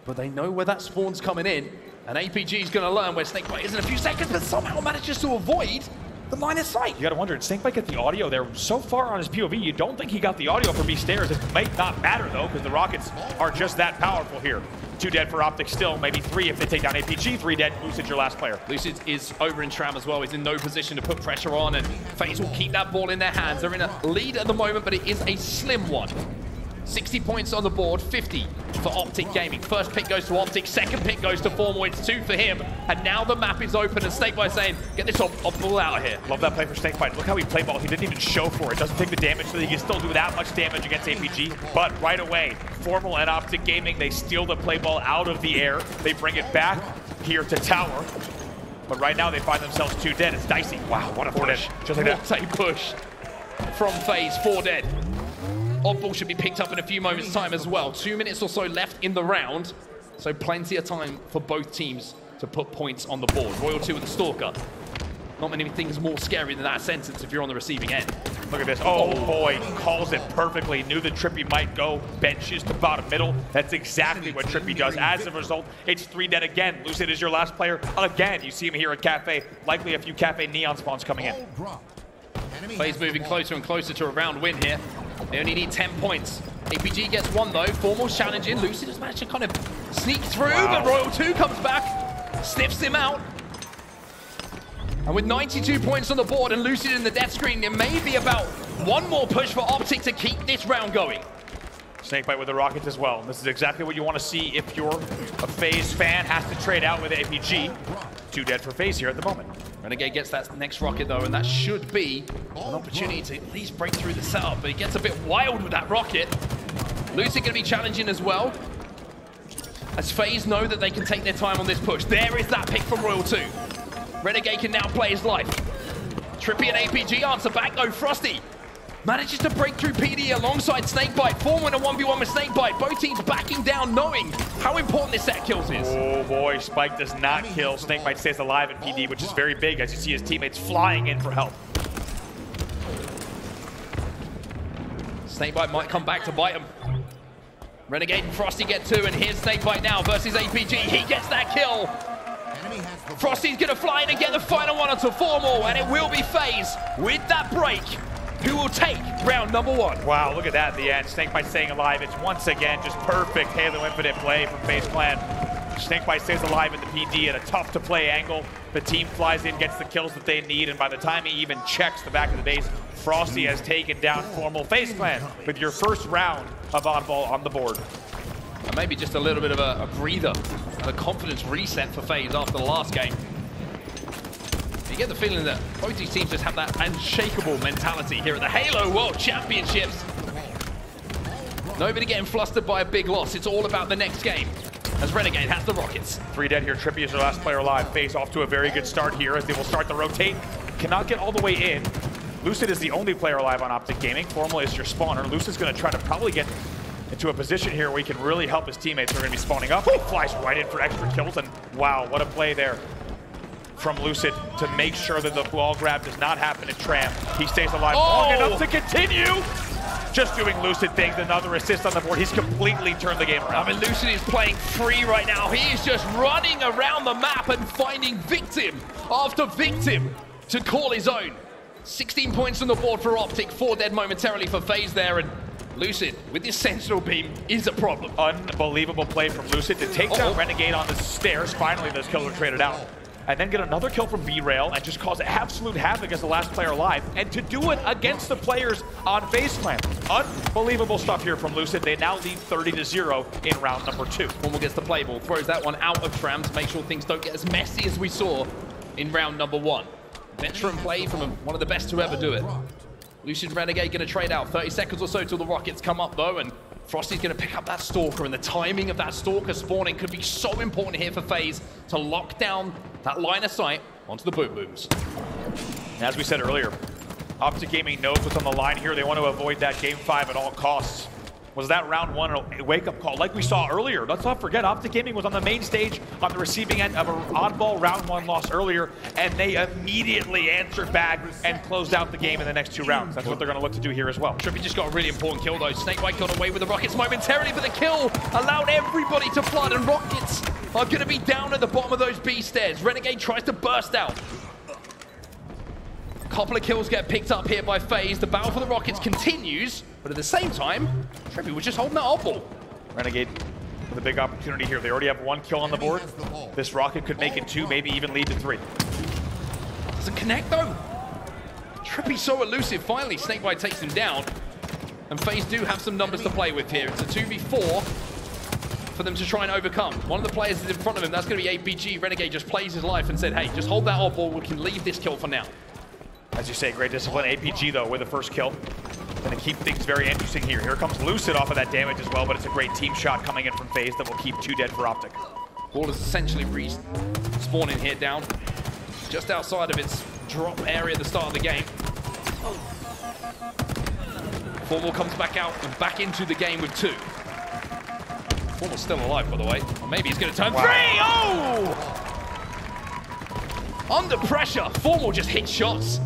But they know where that spawn's coming in, and APG is going to learn where Snakebite is in a few seconds, but somehow manages to avoid the line of sight. You got to wonder, did Snakebite get the audio there? So far on his POV, you don't think he got the audio from B-Stairs. It might not matter, though, because the Rockets are just that powerful here. 2 dead for Optic still, maybe 3 if they take down APG, 3 dead. Lucid, your last player. Lucid is over in Tram as well. He's in no position to put pressure on, and FaZe will keep that ball in their hands. They're in a lead at the moment, but it is a slim one. 60 points on the board, 50 for Optic Gaming. First pick goes to Optic, second pick goes to Formal. It's 2 for him, and now the map is open, and Snakebite saying, get this ball out of here. Love that play for Snakebite. Look how he played ball. He didn't even show for it. Doesn't take the damage, so he can still do that much damage against APG. But right away, Formal and Optic Gaming, they steal the play ball out of the air. They bring it back here to Tower. But right now, they find themselves 2 dead. It's dicey. Wow, what a push. Just like that. What a push from FaZe, 4 dead. Oddball should be picked up in a few moments' time as well. 2 minutes or so left in the round, so plenty of time for both teams to put points on the board. Royal 2 with the Stalker. Not many things more scary than that sentence if you're on the receiving end. Look at this. Oh boy, calls it perfectly. Knew that Trippy might go benches to bottom middle. That's exactly what Trippy does. As a result, it's 3 dead again. Lucid is your last player again. You see him here at Cafe. Likely a few Cafe Neon spawns coming in. FaZe moving closer and closer to a round win here. They only need 10 points. APG gets 1 though. Formal's challenging. Lucid has managed to kind of sneak through, but Royal 2 comes back, sniffs him out. And with 92 points on the board and Lucid in the death screen, it may be about 1 more push for Optic to keep this round going. Snakebite with the Rockets as well. This is exactly what you want to see if you're a FaZe fan. Has to trade out with APG. 2 dead for FaZe here at the moment. Renegade gets that next rocket though, and that should be an opportunity to at least break through the setup, but he gets a bit wild with that rocket. Lucid going to be challenging as well, as FaZe know that they can take their time on this push. There is that pick from Royal 2. Renegade can now play his life. Trippy and APG answer back though. Frosty manages to break through PD alongside Snakebite. Formal in a 1v1 with Snakebite. Both teams backing down, knowing how important this set kills is. Oh boy, Spike does not kill. Snakebite stays alive in PD, which is very big as you see his teammates flying in for help. Snakebite might come back to bite him. Renegade and Frosty get 2, and here's Snakebite now versus APG. He gets that kill. Frosty's gonna fly in and get the final one onto Formal, and it will be FaZe with that break who will take round number 1. Wow, look at that at the end. Snakebite staying alive. It's once again just perfect Halo Infinite play from FaZe Clan. Snakebite stays alive in the PD at a tough-to-play angle. The team flies in, gets the kills that they need, and by the time he even checks the back of the base, Frosty has taken down Formal. FaZe Clan with your first round of oddball on the board. And maybe just a little bit of a breather and a confidence reset for FaZe after the last game. You get the feeling that both these teams just have that unshakable mentality here at the Halo World Championships. Nobody getting flustered by a big loss. It's all about the next game, as Renegade has the Rockets. 3 dead here. Trippy is their last player alive. FaZe off to a very good start here as they will start to rotate. Cannot get all the way in. Lucid is the only player alive on Optic Gaming. Formal is your spawner. Lucid's going to try to probably get into a position here where he can really help his teammates. They're going to be spawning up. He flies right in for extra kills, and wow, what a play there from Lucid to make sure that the ball grab does not happen in Tram. He stays alive long enough to continue. Just doing Lucid things, another assist on the board. He's completely turned the game around. I mean, Lucid is playing free right now. He is just running around the map and finding victim after victim to call his own. 16 points on the board for Optic, 4 dead momentarily for FaZe there, and Lucid with this Sentinel beam is a problem. Unbelievable play from Lucid to take down Renegade on the stairs. Finally, those kills are traded out. And then get another kill from B-Rail and just cause absolute havoc as the last player alive. And to do it against the players on FaZe Clan. Unbelievable stuff here from Lucid. They now lead 30-0 in round number 2. Formal gets the play ball, throws that one out of Tram to make sure things don't get as messy as we saw in round number 1. Veteran play from one of the best to ever do it. Lucid Renegade going to trade out. 30 seconds or so till the Rockets come up though, and Frosty's going to pick up that Stalker, and the timing of that Stalker spawning could be so important here for FaZe to lock down that line of sight onto the Boom Booms. And as we said earlier, Optic Gaming knows what's on the line here. They want to avoid that Game 5 at all costs. Was that round one a wake-up call like we saw earlier? Let's not forget, Optic Gaming was on the main stage on the receiving end of an oddball round one loss earlier, and they immediately answered back and closed out the game in the next 2 rounds. That's what they're going to look to do here as well. Trippy just got a really important kill though. Snakebite got away with the Rockets momentarily, but the kill allowed everybody to flood, and Rockets are going to be down at the bottom of those B stairs. Renegade tries to burst out. Couple of kills get picked up here by FaZe. The battle for the Rockets continues, but at the same time, Trippy was just holding that oddball. Renegade with a big opportunity here. They already have 1 kill on the board. This Rocket could make it 2, maybe even lead to 3. Doesn't connect though. Trippy's so elusive. Finally, Snakebite takes him down. And FaZe do have some numbers to play with here. It's a 2v4 for them to try and overcome. One of the players is in front of him. That's going to be APG. Renegade just plays his life and said, hey, just hold that oddball. We can leave this kill for now. As you say, great discipline. APG, though, with the first kill. Going to keep things very interesting here. Here comes Lucid off of that damage as well, but it's a great team shot coming in from FaZe that will keep 2 dead for Optic. Ball is essentially respawning here down, just outside of its drop area at the start of the game. Formal comes back out and back into the game with 2. Formal's still alive, by the way. Or maybe he's going to turn 3! Oh! Under pressure, Formal just hits shots.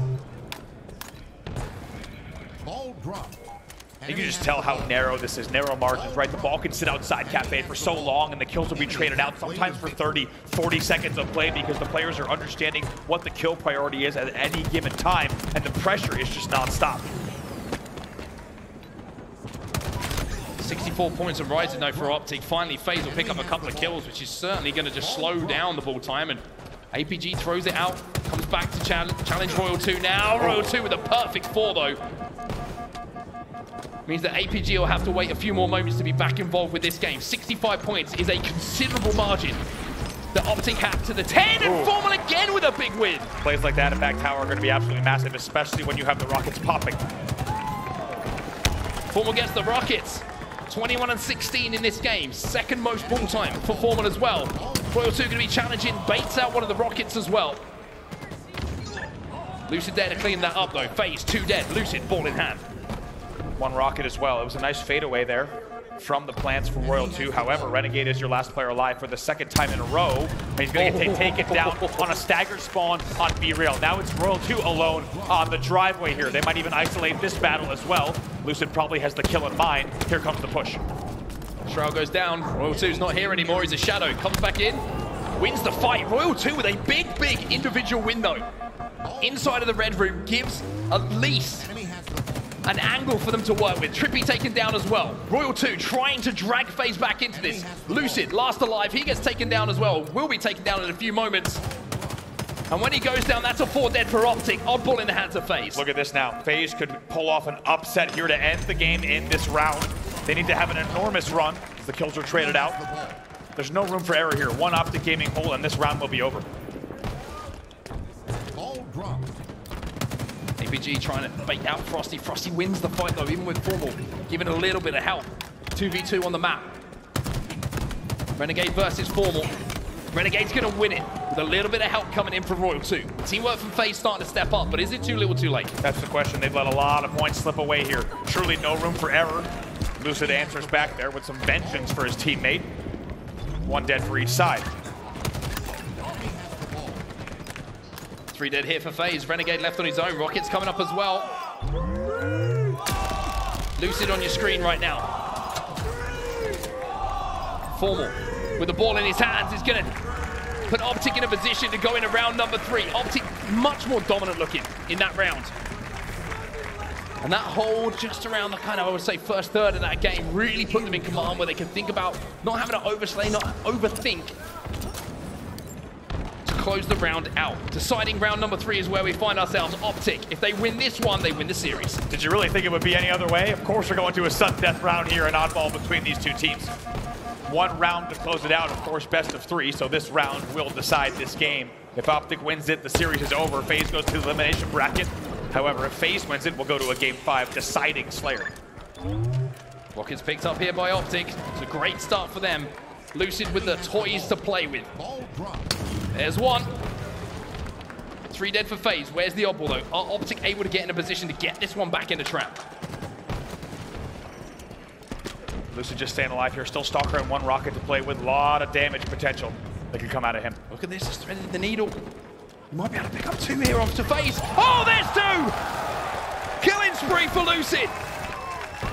You can just tell how narrow this is, narrow margins, right? The ball can sit outside Cafe for so long, and the kills will be traded out sometimes for 30, 40 seconds of play because the players are understanding what the kill priority is at any given time, and the pressure is just non-stop. 64 points of rising though for Optic. Finally, FaZe will pick up a couple of kills, which is certainly going to just slow down the ball time, and APG throws it out, comes back to challenge Royal 2 now. Royal 2 with a perfect 4 though. Means that APG will have to wait a few more moments to be back involved with this game. 65 points is a considerable margin that Optic have to the 10, and Formal again with a big win. Plays like that at back tower are going to be absolutely massive, especially when you have the Rockets popping. Formal gets the Rockets. 21 and 16 in this game. Second most ball time for Formal as well. Royal 2 going to be challenging, baits out one of the Rockets as well. Lucid there to clean that up though. FaZe 2 dead, Lucid ball in hand. 1 Rocket as well. It was a nice fadeaway there from the plants for Royal 2. However, Renegade is your last player alive for the 2nd time in a row. And he's going to take it down on a staggered spawn on B-Real. Now it's Royal 2 alone on the driveway here. They might even isolate this battle as well. Lucid probably has the kill in mind. Here comes the push. Shroud goes down. Royal 2's not here anymore. He's a shadow. Comes back in. Wins the fight. Royal 2 with a big, big individual win though. Inside of the red room gives at least an angle for them to work with. Trippy taken down as well. Royal 2 trying to drag FaZe back into this. Lucid, last alive, he gets taken down as well. Will be taken down in a few moments. And when he goes down, that's a 4 dead for Optic. Oddball in the hands of FaZe. Look at this now. FaZe could pull off an upset here to end the game in this round. They need to have an enormous run as the kills are traded out. There's no room for error here. 1 Optic Gaming hole and this round will be over. APG trying to fake out Frosty. Frosty wins the fight though, even with Formal giving a little bit of help. 2v2 on the map. Renegade versus Formal. Renegade's gonna win it with a little bit of help coming in from Royal 2. Teamwork from FaZe starting to step up, but is it too little too late? That's the question. They've let a lot of points slip away here. Truly no room for error. Lucid answers back there with some vengeance for his teammate. 1 dead for each side. 3 dead here for FaZe. Renegade left on his own. Rockets coming up as well. Lucid on your screen right now. Formal with the ball in his hands is going to put Optic in a position to go into round number 3. Optic much more dominant looking in that round. And that hold just around the kind of, I would say, first third of that game really put them in command where they can think about not having to overslay, not overthink. Close the round out. Deciding round number 3 is where we find ourselves. Optic, if they win this one, they win the series. Did you really think it would be any other way? Of course we're going to a sudden death round here, an oddball between these 2 teams. 1 round to close it out, of course, best of 3, so this round will decide this game. If Optic wins it, the series is over. FaZe goes to the elimination bracket. However, if FaZe wins it, we'll go to a Game 5 deciding Slayer. Rockets picked up here by Optic. It's a great start for them. Lucid with the toys to play with. There's one. 3 dead for FaZe. Where's the oddball though? Are Optic able to get in a position to get this one back in the trap? Lucid just staying alive here. Still Stalker and 1 rocket to play with. A lot of damage potential that could come out of him. Look at this, just threaded the needle. He might be able to pick up 2 here off to FaZe. Oh, there's 2! Killing spree for Lucid.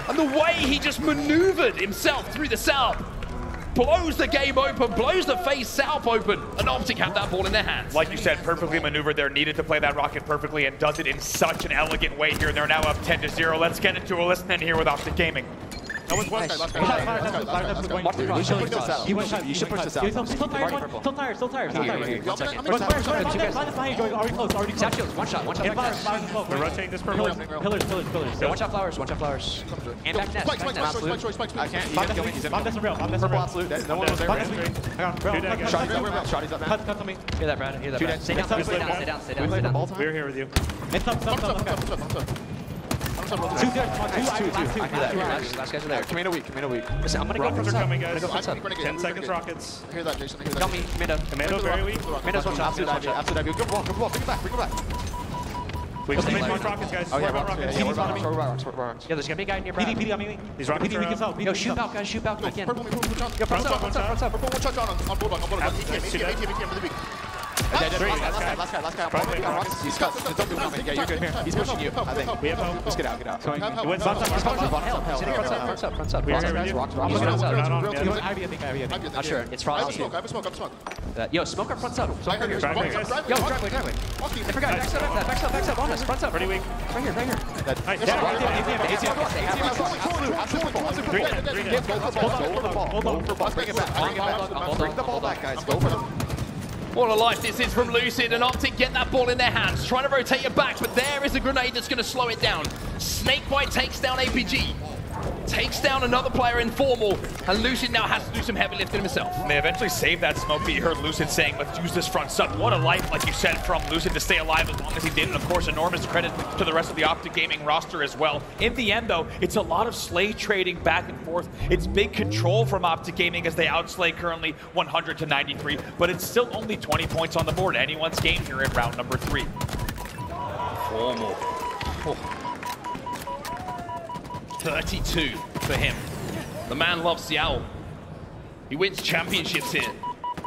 And the way he just maneuvered himself through the Salp blows the game open, blows the FaZe Salp open, and Optic have that ball in their hands. Like you said, perfectly maneuvered there, needed to play that rocket perfectly, and does it in such an elegant way here. They're now up 10-0. Let's get into a listen in here with Optic Gaming. That was one guy, last guy. You should push this out. Still tired. Already close. Zap shields, one shot. We're rotating this purple. Pillars. Yeah, one shot flowers. And back net. I can't. He's in. Bomb that's real. Purple absolute. No one was there. Shotty's up, man. Cut to me. Hear that, Brad. Hear that, Brad. Stay down. We're here with you. Two. Last guys are there. Commando weak. Listen, I'm gonna go Rockets front are coming, side. guys. I'm gonna go 10 seconds, rockets. I hear that, Jason. I hear that. Got me, Commando. Commando very weak. Commando's one shot. Absolute Good ball. Bring it back. We just make more rockets, guys. Oh, yeah, More rockets. what about rocks? Yeah, there's gonna be a guy near Brad. PD, I mean. These rockets are up. Yo, shoot out, guys. Shoot out. Again. Purple, John. Front up. Purple, one shot, John, on Bulldog. ATM, really weak. Last guy. He's cut. Don't do nothing. Yeah, you're good. He's pushing you, I think. We have help. Just get out. It went front up. We're here with you. I'm looking outside. Not on yet. Ivy. Not sure. It's front. I have a smoke. Yo, smoke our front side. I heard you. Driveway, guys. Yo, driveway. I forgot. Backs up on us. Front up. Pretty weak. Right here. Nice. Bring it back. Bring the ball back, guys. Go for them. What a life this is from Lucid, and Optic get that ball in their hands, trying to rotate it back, but there is a grenade that's going to slow it down. Snakebite takes down APG, takes down another player in Formal, and Lucid now has to do some heavy lifting himself. They eventually saved that smoke, but you heard Lucid saying, let's use this front sub. What a life, like you said, from Lucid to stay alive as long as he did, and of course, enormous credit to the rest of the Optic Gaming roster as well. In the end, though, it's a lot of slay trading back and forth. It's big control from Optic Gaming as they outslay currently 100-93, but it's still only 20 points on the board. Anyone's game here in round number 3. Formal. 32 for him. The man loves Seattle. He wins championships here,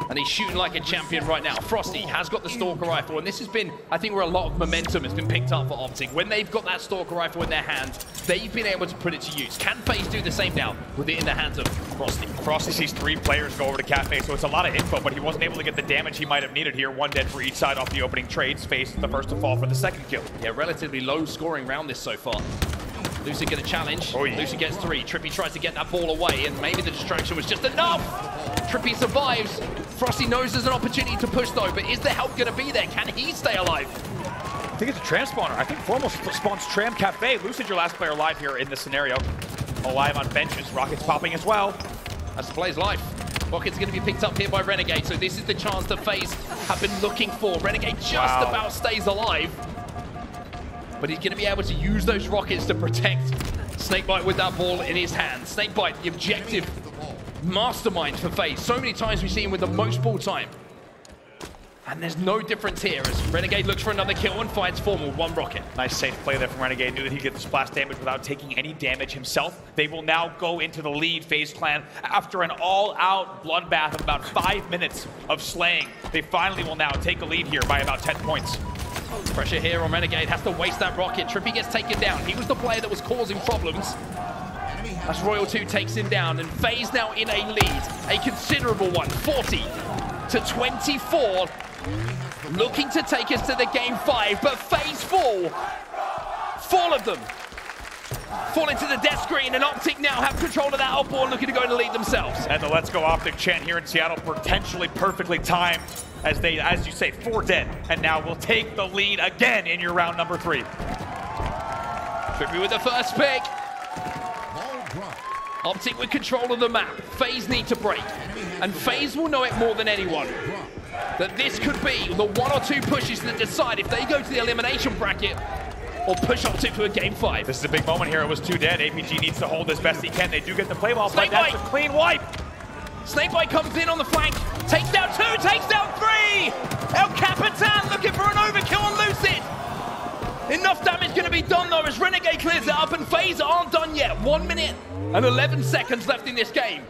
and he's shooting like a champion right now. Frosty has got the Stalker Rifle, and this has been, I think, where a lot of momentum has been picked up for Optic. When they've got that Stalker Rifle in their hands, they've been able to put it to use. Can FaZe do the same now with it in the hands of Frosty? Frosty sees 3 players go over to Cafe, so it's a lot of info, but he wasn't able to get the damage he might have needed here. 1 dead for each side off the opening trades. FaZe the first to fall for the second kill. Yeah, relatively low scoring round this so far. Lucid get a challenge. Oh, yeah. Lucid gets 3. Trippy tries to get that ball away, and maybe the distraction was just enough. Trippy survives. Frosty knows there's an opportunity to push, though, but is the help going to be there? Can he stay alive? I think it's a tram spawner. I think Formal spawns Tram Cafe. Lucid, your last player alive here in this scenario. Alive on benches. Rockets popping as well. That's the play's life. Rocket's going to be picked up here by Renegade, so this is the chance that FaZe have been looking for. Renegade just about stays alive, but he's going to be able to use those rockets to protect Snakebite with that ball in his hand. Snakebite, the objective mastermind for FaZe. So many times we see him with the most ball time. And there's no difference here as Renegade looks for another kill and finds Formal 1 rocket. Nice safe play there from Renegade. Knew that he'd get the splash damage without taking any damage himself. They will now go into the lead, FaZe Clan, after an all-out bloodbath of about 5 minutes of slaying. They finally will now take a lead here by about 10 points. Pressure here on Renegade, has to waste that rocket. Trippy gets taken down. He was the player that was causing problems. As Royal 2 takes him down, and FaZe now in a lead. A considerable one, 40-24. Looking to take us to the game 5, but FaZe fall. 4 of them fall into the death screen, and Optic now have control of that outball and looking to go in the lead themselves. And the Let's Go Optic chant here in Seattle, potentially perfectly timed, as they, as you say, 4 dead, and now will take the lead again in your round number 3. Trippy with the first pick. Optic with control of the map. FaZe need to break, and FaZe will know it more than anyone that this could be the 1 or 2 pushes that decide if they go to the elimination bracket or push Optic to a game 5. This is a big moment here. It was 2 dead. APG needs to hold as best he can. They do get the play ball, but that's a clean wipe. Snakebite comes in on the flank, takes down 2, takes down 3! El Capitan looking for an overkill on Lucid. Enough damage going to be done though as Renegade clears it up and FaZe aren't done yet. 1 minute and 11 seconds left in this game.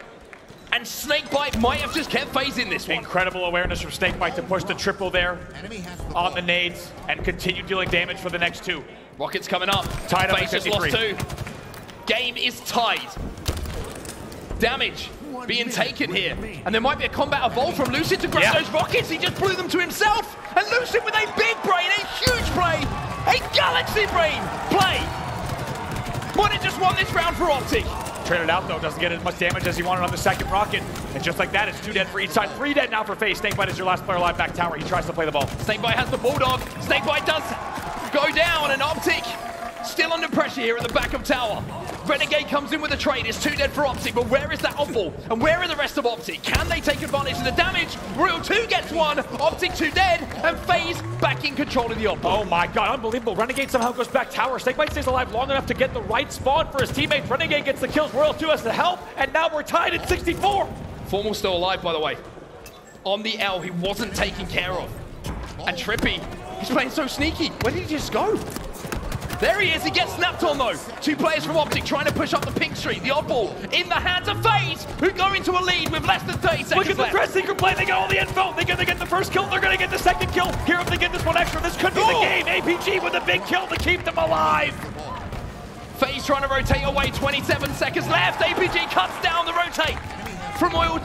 And Snakebite might have just kept FaZe in this one. Incredible awareness from Snakebite to push the triple there on the nades and continue dealing damage for the next 2. Rockets coming up. Tied up FaZe at just lost 53. 2. Game is tied. Damage being taken here. And there might be a combat evolved from Lucid to grab those rockets. He just blew them to himself. And Lucid with a big brain, a huge brain, a galaxy brain play. Might have just won this round for Optic. Traded out though, doesn't get as much damage as he wanted on the second rocket. And just like that, it's 2 dead for each side. 3 dead now for FaZe. Snakebite is your last player alive back tower. He tries to play the ball. Snakebite has the Bulldog. Snakebite does go down, and Optic still under pressure here at the back of tower. Renegade comes in with a trade. It's 2 dead for Optic, but where is that oddball? And where are the rest of Optic? Can they take advantage of the damage? Royal 2 gets 1, Optic 2 dead, and FaZe back in control of the oddball. Oh my god, unbelievable. Renegade somehow goes back tower. Snakebite stays alive long enough to get the right spawn for his teammates. Renegade gets the kills. Royal 2 has the help, and now we're tied at 64. Formal still alive, by the way. On the L, he wasn't taken care of. And Trippy, he's playing so sneaky. Where did he just go? There he is, he gets snapped on though. 2 players from Optic trying to push up the pink streak. The oddball in the hands of FaZe, who go into a lead with less than 30 seconds Look at left. the Threat Seeker play, they got all the info. They're gonna get the first kill, they're gonna get the second kill. Here, if they get this one extra, this could be the game. APG with a big kill to keep them alive. FaZe trying to rotate away, 27 seconds left. APG cuts down the rotate from Royal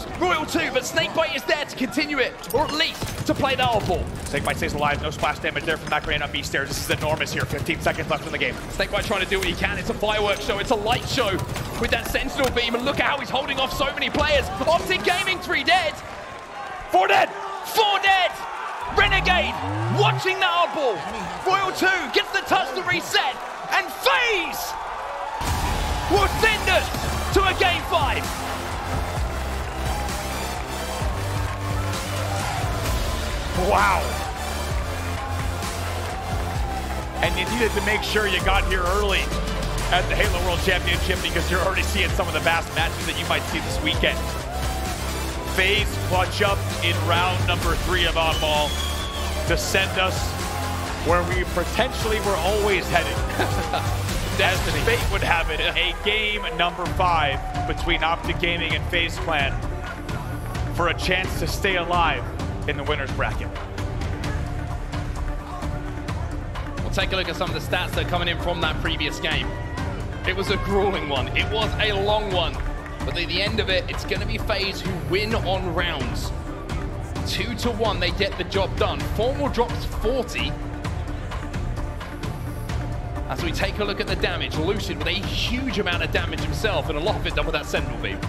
2, but Snakebite is there to continue it, or at least to play that oddball. Snakebite stays alive, no splash damage there from that grenade on B stairs. This is enormous here, 15 seconds left in the game. Snakebite trying to do what he can. It's a fireworks show, it's a light show with that Sentinel beam, and look at how he's holding off so many players. Optic Gaming, 3 dead. 4 dead. 4 dead. Renegade watching that oddball. Royal 2 gets the touch to reset, and FaZe will send us to a game 5. Wow. And you needed to make sure you got here early at the Halo World Championship because you're already seeing some of the vast matches that you might see this weekend. FaZe clutch up in round number 3 of Oddball to send us where we potentially were always headed. As fate would have it, a game number 5 between Optic Gaming and FaZe Clan for a chance to stay alive in the winner's bracket. We'll take a look at some of the stats that are coming in from that previous game. It was a grueling one. It was a long one. But at the end of it, it's going to be FaZe who win on rounds. 2-1, they get the job done. Formal drops 40. As we take a look at the damage, Lucid with a huge amount of damage himself, and a lot of it done with that Sentinel beam.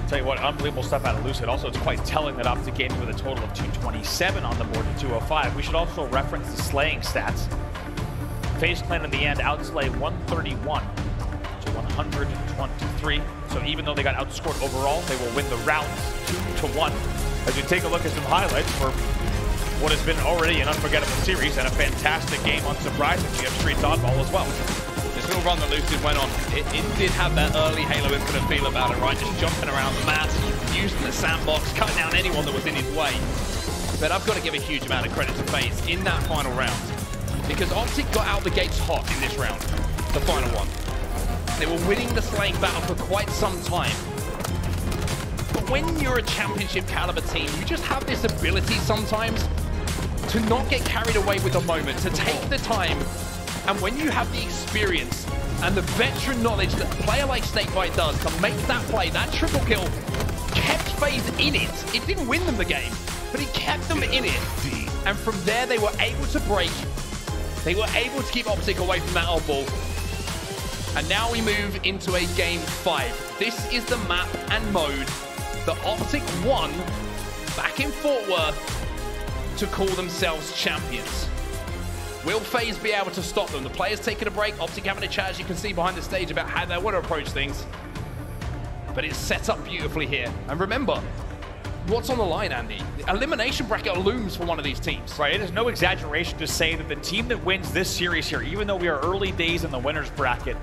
Tell you what, unbelievable stuff out of Lucid. Also, it's quite telling that Optic Gaming with a total of 227 on the board to 205. We should also reference the slaying stats. FaZe Clan in the end outslay 131 to 123. So even though they got outscored overall, they will win the rounds 2-1. As we take a look at some highlights for what has been already an unforgettable series and a fantastic game, unsurprisingly, of Streets Oddball as well. This little run that Lucid went on, it did have that early Halo Infinite feel about it, right? Just jumping around the map, using the sandbox, cutting down anyone that was in his way. But I've got to give a huge amount of credit to FaZe in that final round, because Optic got out the gates hot in this round, the final one. They were winning the slaying battle for quite some time. But when you're a championship caliber team, you just have this ability sometimes to not get carried away with the moment, to take the time. And when you have the experience and the veteran knowledge that a player like Snakebite does to make that play, that triple kill, kept FaZe in it. It didn't win them the game, but it kept them in it. And from there, they were able to break. They were able to keep Optic away from that oddball. And now we move into a game 5. This is the map and mode that Optic won back in Fort Worth to call themselves champions. Will FaZe be able to stop them? The players taking a break, Optic having a chat, as you can see behind the stage, about how they want to approach things. But it's set up beautifully here. And remember, what's on the line, Andy? The elimination bracket looms for one of these teams. Right, it is no exaggeration to say that the team that wins this series here, even though we are early days in the winner's bracket,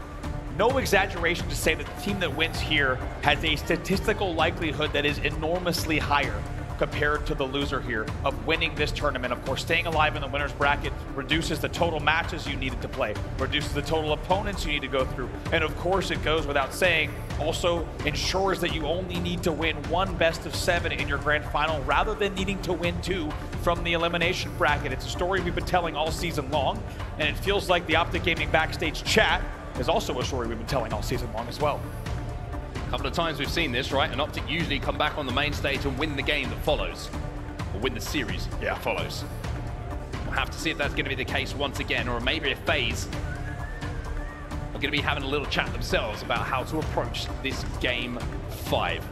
no exaggeration to say that the team that wins here has a statistical likelihood that is enormously higher compared to the loser here of winning this tournament. Of course, staying alive in the winner's bracket reduces the total matches you needed to play, reduces the total opponents you need to go through, and of course, it goes without saying, also ensures that you only need to win one best of 7 in your grand final rather than needing to win 2 from the elimination bracket. It's a story we've been telling all season long, and it feels like the Optic Gaming backstage chat is also a story we've been telling all season long as well. A couple of times we've seen this, right? And Optic usually come back on the main stage and win the game that follows. Or win the series that follows. We'll have to see if that's going to be the case once again, or maybe if FaZe are going to be having a little chat themselves about how to approach this Game 5.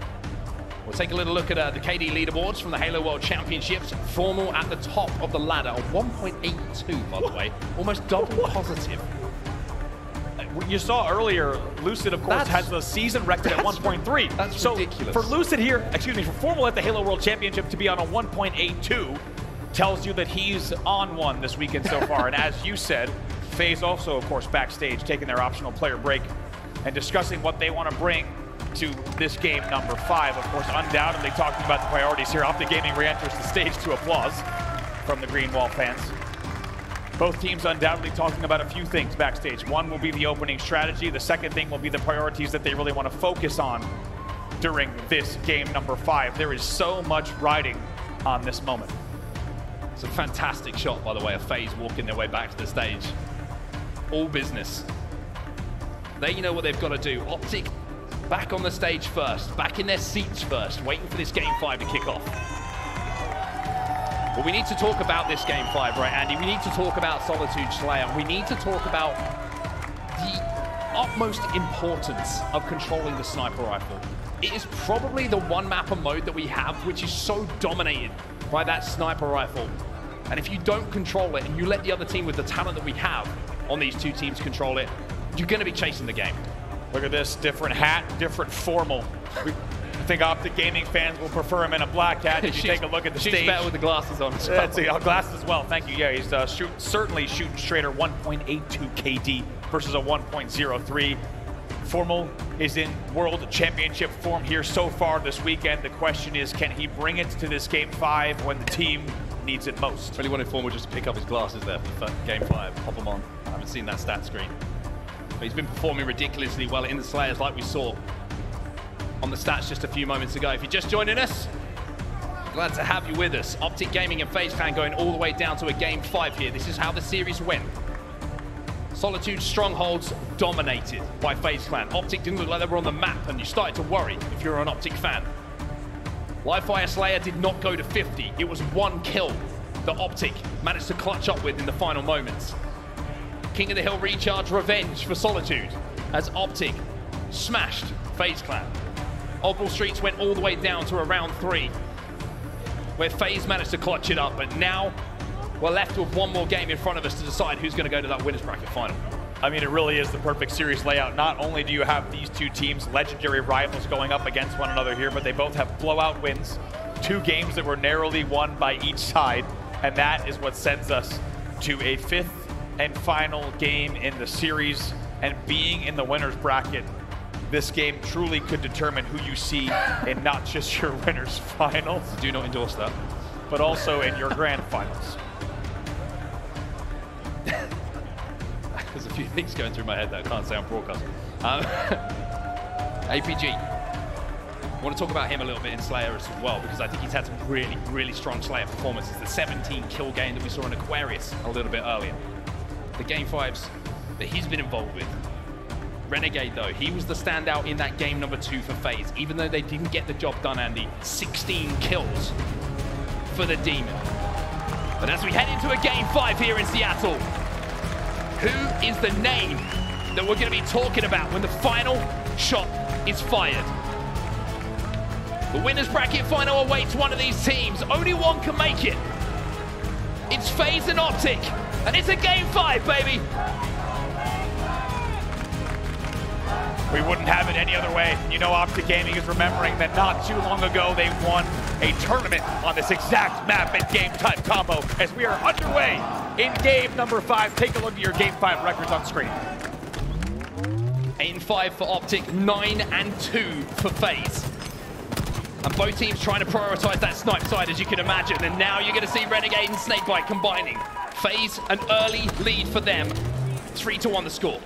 We'll take a little look at the KD leaderboards from the Halo World Championships. Formal at the top of the ladder, 1.82, by the way. Almost double positive. You saw earlier, Lucid, of course, has the season record at 1.3. That's so ridiculous. For Lucid here, excuse me, for Formal at the Halo World Championship to be on a 1.82 tells you that he's on one this weekend so far. And as you said, FaZe also, of course, backstage, taking their optional player break and discussing what they want to bring to this game number 5. Of course, undoubtedly talking about the priorities here. Optic Gaming re-enters the stage to applause from the Green Wall fans. Both teams undoubtedly talking about a few things backstage. One will be the opening strategy. The second thing will be the priorities that they really want to focus on during this game number 5. There is so much riding on this moment. It's a fantastic shot, by the way, of FaZe walking their way back to the stage. All business. They know what they've got to do. Optic back on the stage first, back in their seats first, waiting for this Game 5 to kick off. Well, we need to talk about this Game 5, right, Andy? We need to talk about Solitude Slayer. We need to talk about the utmost importance of controlling the sniper rifle. It is probably the one map and mode that we have which is so dominated by that sniper rifle. And if you don't control it and you let the other team with the talent that we have on these two teams control it, you're going to be chasing the game. Look at this, different hat, different Formal. I think Optic Gaming fans will prefer him in a black hat. If you take a look at the stage. Better with the glasses on. Glasses as well, thank you. Yeah, he's certainly shooting straighter, 1.82 KD versus a 1.03. Formal is in World Championship form here so far this weekend. The question is, can he bring it to this Game 5 when the team needs it most? Really wanted Formal just to pick up his glasses there for Game 5. Pop them on. I haven't seen that stat screen. But he's been performing ridiculously well in the Slayers like we saw on the stats just a few moments ago. If you're just joining us, glad to have you with us. Optic Gaming and FaZe Clan going all the way down to a Game 5 here. This is how the series went. Solitude Strongholds dominated by FaZe Clan. Optic didn't look like they were on the map, and you started to worry if you're an Optic fan. Livefire Slayer did not go to 50. It was one kill that Optic managed to clutch up with in the final moments. King of the Hill Recharge revenge for Solitude as Optic smashed FaZe Clan. Oddball Streets went all the way down to a round 3 where FaZe managed to clutch it up, but now we're left with one more game in front of us to decide who's going to go to that winner's bracket final. I mean, it really is the perfect series layout. Not only do you have these two teams, legendary rivals, going up against one another here, but they both have blowout wins, 2 games that were narrowly won by each side, and that is what sends us to a 5th and final game in the series. And being in the winner's bracket, this game truly could determine who you see in not just your winner's finals. Do not endorse that. But also in your grand finals. There's a few things going through my head that I can't say on broadcast. APG. I want to talk about him a little bit in Slayer as well, because I think he's had some really, really strong Slayer performances. The 17 kill game that we saw in Aquarius a little bit earlier. The Game 5s that he's been involved with. Renegade, though, he was the standout in that game number 2 for FaZe. Even though they didn't get the job done, Andy, 16 kills for the Demon. But as we head into a Game 5 here in Seattle, who is the name that we're going to be talking about when the final shot is fired? The winner's bracket final awaits one of these teams. Only one can make it. It's FaZe and Optic, and it's a Game 5, baby. We wouldn't have it any other way. You know, Optic Gaming is remembering that not too long ago they won a tournament on this exact map and game type combo as we are underway in game number 5. Take a look at your game 5 records on screen. 8-5 for Optic, 9-2 for FaZe. And both teams trying to prioritize that snipe side, as you can imagine. And now you're going to see Renegade and Snakebite combining. FaZe, an early lead for them. 3-1 the score.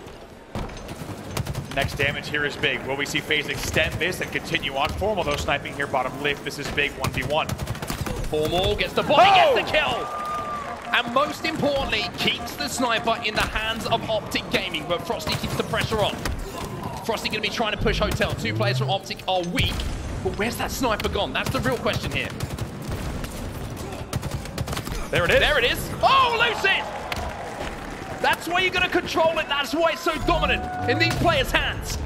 Next damage here is big. Will we see FaZe extend this and continue on? Formal though sniping here bottom left. This is big 1v1. Formal gets the body, gets the kill. And most importantly, keeps the sniper in the hands of Optic Gaming, but Frosty keeps the pressure on. Frosty going to be trying to push Hotel. 2 players from Optic are weak, but where's that sniper gone? That's the real question here. There it is. There it is. Oh, Lucid! That's why you're going to control it. That's why it's so dominant in these players' hands.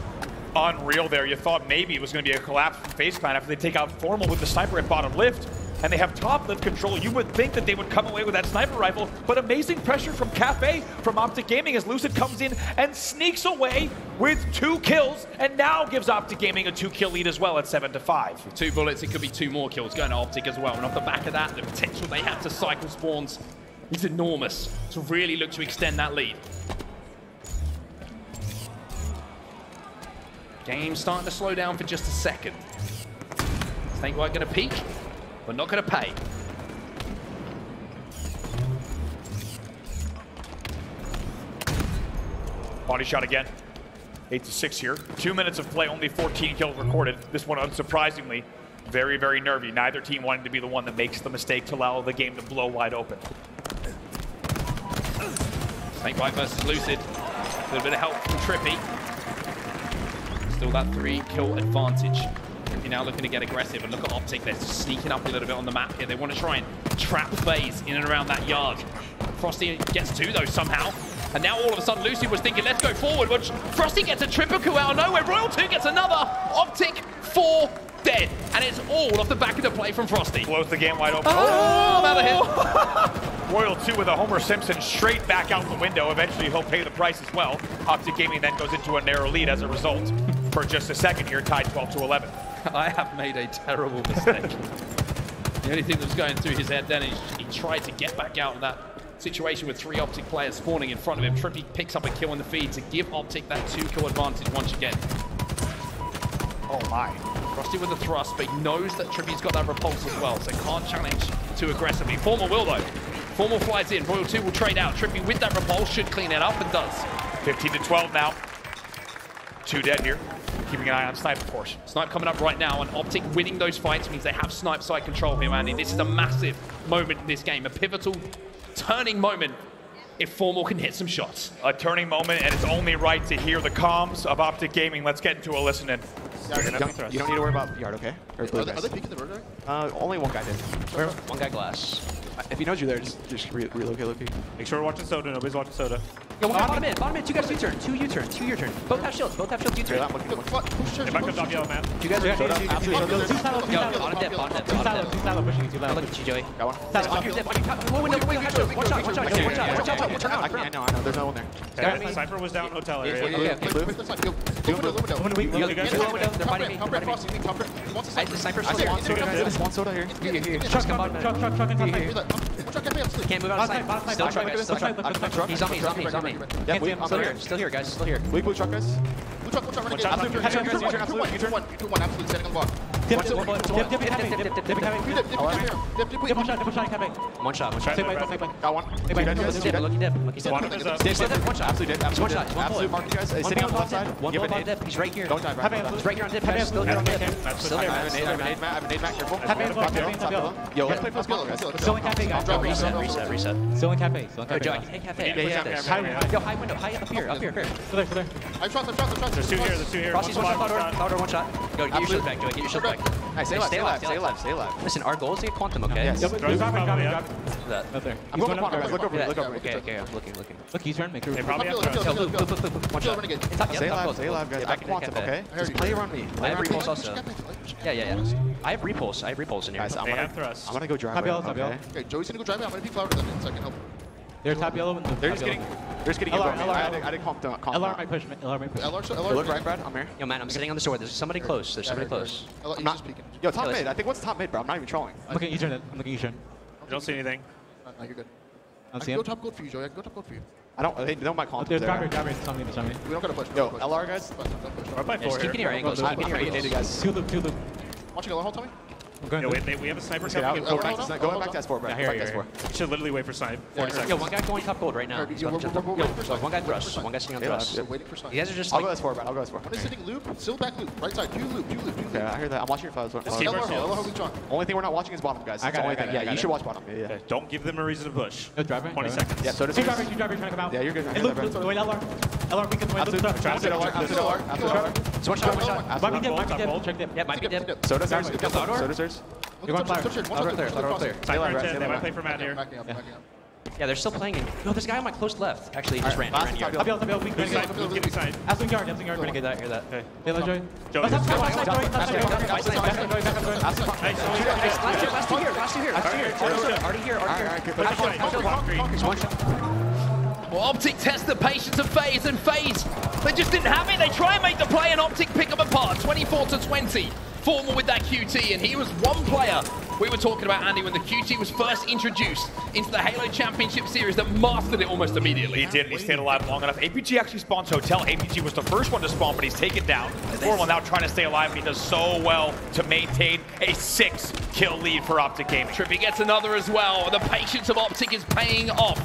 Unreal there. You thought maybe it was going to be a collapse from FaZe Clan after they take out Formal with the sniper at bottom lift. And they have top lift control. You would think that they would come away with that sniper rifle, but amazing pressure from Cafe, from Optic Gaming, as Lucid comes in and sneaks away with 2 kills, and now gives Optic Gaming a 2-kill lead as well at 7-5. With 2 bullets, it could be 2 more kills going to Optic as well. And off the back of that, the potential they have to cycle spawns is enormous to really look to extend that lead. Game starting to slow down for just a second. Snakebite going to peek, but not going to pay. Body shot again. 8-6 here. 2 minutes of play, only 14 kills recorded. This one, unsurprisingly, very, very nervy. Neither team wanting to be the one that makes the mistake to allow the game to blow wide open. Snakebite versus Lucid. A little bit of help from Trippy. Still that 3-kill advantage. Trippy now looking to get aggressive, and look at Optic. They're just sneaking up a little bit on the map here. They want to try and trap FaZe in and around that yard. Frosty gets 2 though somehow. And now all of a sudden Lucid was thinking, let's go forward. But Frosty gets a triple kill out of nowhere. Royal 2 gets another. Optic 4 dead. And it's all off the back of the play from Frosty. Blows the game wide open. Oh, I'm out of hit. Royal 2 with a Homer Simpson straight back out the window. Eventually he'll pay the price as well. Optic Gaming then goes into a narrow lead as a result. For just a second here, tied 12-11. I have made a terrible mistake. The only thing that was going through his head then is he tried to get back out of that situation with 3 Optic players spawning in front of him. Trippy picks up a kill in the feed to give Optic that 2-kill advantage once again. Oh my. Frosty with the thrust, but he knows that Trippy's got that repulse as well, so can't challenge too aggressively. Formal will though. Formal flies in, Royal 2 will trade out. Trippy with that repulse should clean it up and does. 15-12 now. 2 dead here. Keeping an eye on Snipe, of course. Snipe coming up right now, and Optic winning those fights means they have Snipe side control here, Andy. This is a massive moment in this game, a pivotal turning moment if Formal can hit some shots. A turning moment, and it's only right to hear the comms of Optic Gaming. Let's get into a listen in. You don't need to worry about yard, okay? Or are they peeking the road? Only one guy did. One guy glass. If he knows you're there, just relocate, low-key. Make sure we're watching Soda. Nobody's watching Soda. Yo, bottom mid. 2 guys U-turn. 2 U-turn. 2 U-turn. Both have shields. U-turn. They might come top yellow, man. 2 guys are Absolutely. Yo, bottom dip. Look at you, Joey. Got one. On your dip. One shot. I know. There's no one there. Okay, Cypher was down hotel area. Okay. They're fighting me. I the sniper's still There's one soda here. Truck and can't move out of sight. Still truck. He's on me. Yeah, still here, guys. Still here. Blue truck, guys. One shot. Got one. Lucky dip. Absolute dead. Absolute mark, guys. Sitting on the left side. One bullet on dip. He's right here. Don't die, right? He's right here on dip. Guys. Still here on dip. Still here. I have a nade Mac, careful. Yo, let's play for this goal, guys. Still in cafe, guys. Reset. Still in cafe. Yo, Joe, I can take cafe. Yo, high window. High up here. There. I'm shot. There's 2 here. Frosty's one shot. Flower one shot. Go, get your shield back, Joey. Get your shield back. Hey, stay alive. Listen, our goal is to get Quantum, okay? Yes. Drop it. Not there. I'm going to Quantum, guys. Look over me. Okay, I'm looking. Look, U-turn. Make sure. They probably have to. Yo, blue. One shot. Stay alive, guys. I can Quantum, okay? Just play around me. I have repulse also. Yeah. I have repulse in here. Guys, They have thrust. I'm gonna go drive. Top yellow. Okay, Joey's gonna go drive me. I'm gonna peek flower then so I can help. They're top yellow. They're just getting. They're just getting I didn't calm down. LR might push. LR might push. LR, look right, Brad. I'm here. Yo, man, I'm sitting on the sword. There's somebody close. There's somebody close. I'm not peeking. Yo, top mid. I think what's top mid, bro? I'm not even trolling. I'm looking Eastern. I'm looking Eastern. I don't see anything. No, you're good. I can go top gold for you, Joey. I can go top gold for you. I don't. They don't mind calling. There's Gabri. Something. We don't gotta push. Yo, LR guys. We're by 4 Keep getting your angles. Keep getting your angles. Guys. Two loop. Watching LR, hold Tommy. Yo, we have a sniper coming in. Go back to S4, bro. We should literally wait for snipe. 40 seconds. Yo, one guy going top gold right now. One guy thrust. One guy sitting on thrust. Waiting for snipe. You guys are just I'll like... go S4, Brad. I'll go S4. One is sitting loop. Still back loop. Right side. You loop. Yeah, I hear that. I'm watching your files. Only thing we're not watching is bottom, guys. That's the only thing. Yeah, you should watch bottom. Yeah. Okay, don't give them a reason to push. No driver. 20 seconds. Yeah, so does Two drivers trying to come out. Yeah, you're good. Hey, loop. Wait, LR. LR, we can wait. After LR. So one shot. Might be dead. Check dip. Yeah, might be dead. So does ours. You're going fire. Sniper, they might play for Matt here. Yeah, they're still playing in. No, this guy on my close left. Actually, he just ran. I'll be able to weak. Give me side. Asking guard. Hear that, hear that. Okay. Hey, Joey. Joey. Well, Optic test the patience of FaZe, and FaZe, they just didn't have it. They try and make the play, and Optic pick them apart, 24-20. Formal with that QT, and he was one player we were talking about, Andy, when the QT was first introduced into the Halo Championship Series that mastered it almost immediately. He did, and he stayed alive long enough. APG actually spawns Hotel. APG was the first one to spawn, but he's taken down. Formal now trying to stay alive, and he does so well to maintain a 6-kill lead for Optic Gaming. Trippy gets another as well. The patience of Optic is paying off.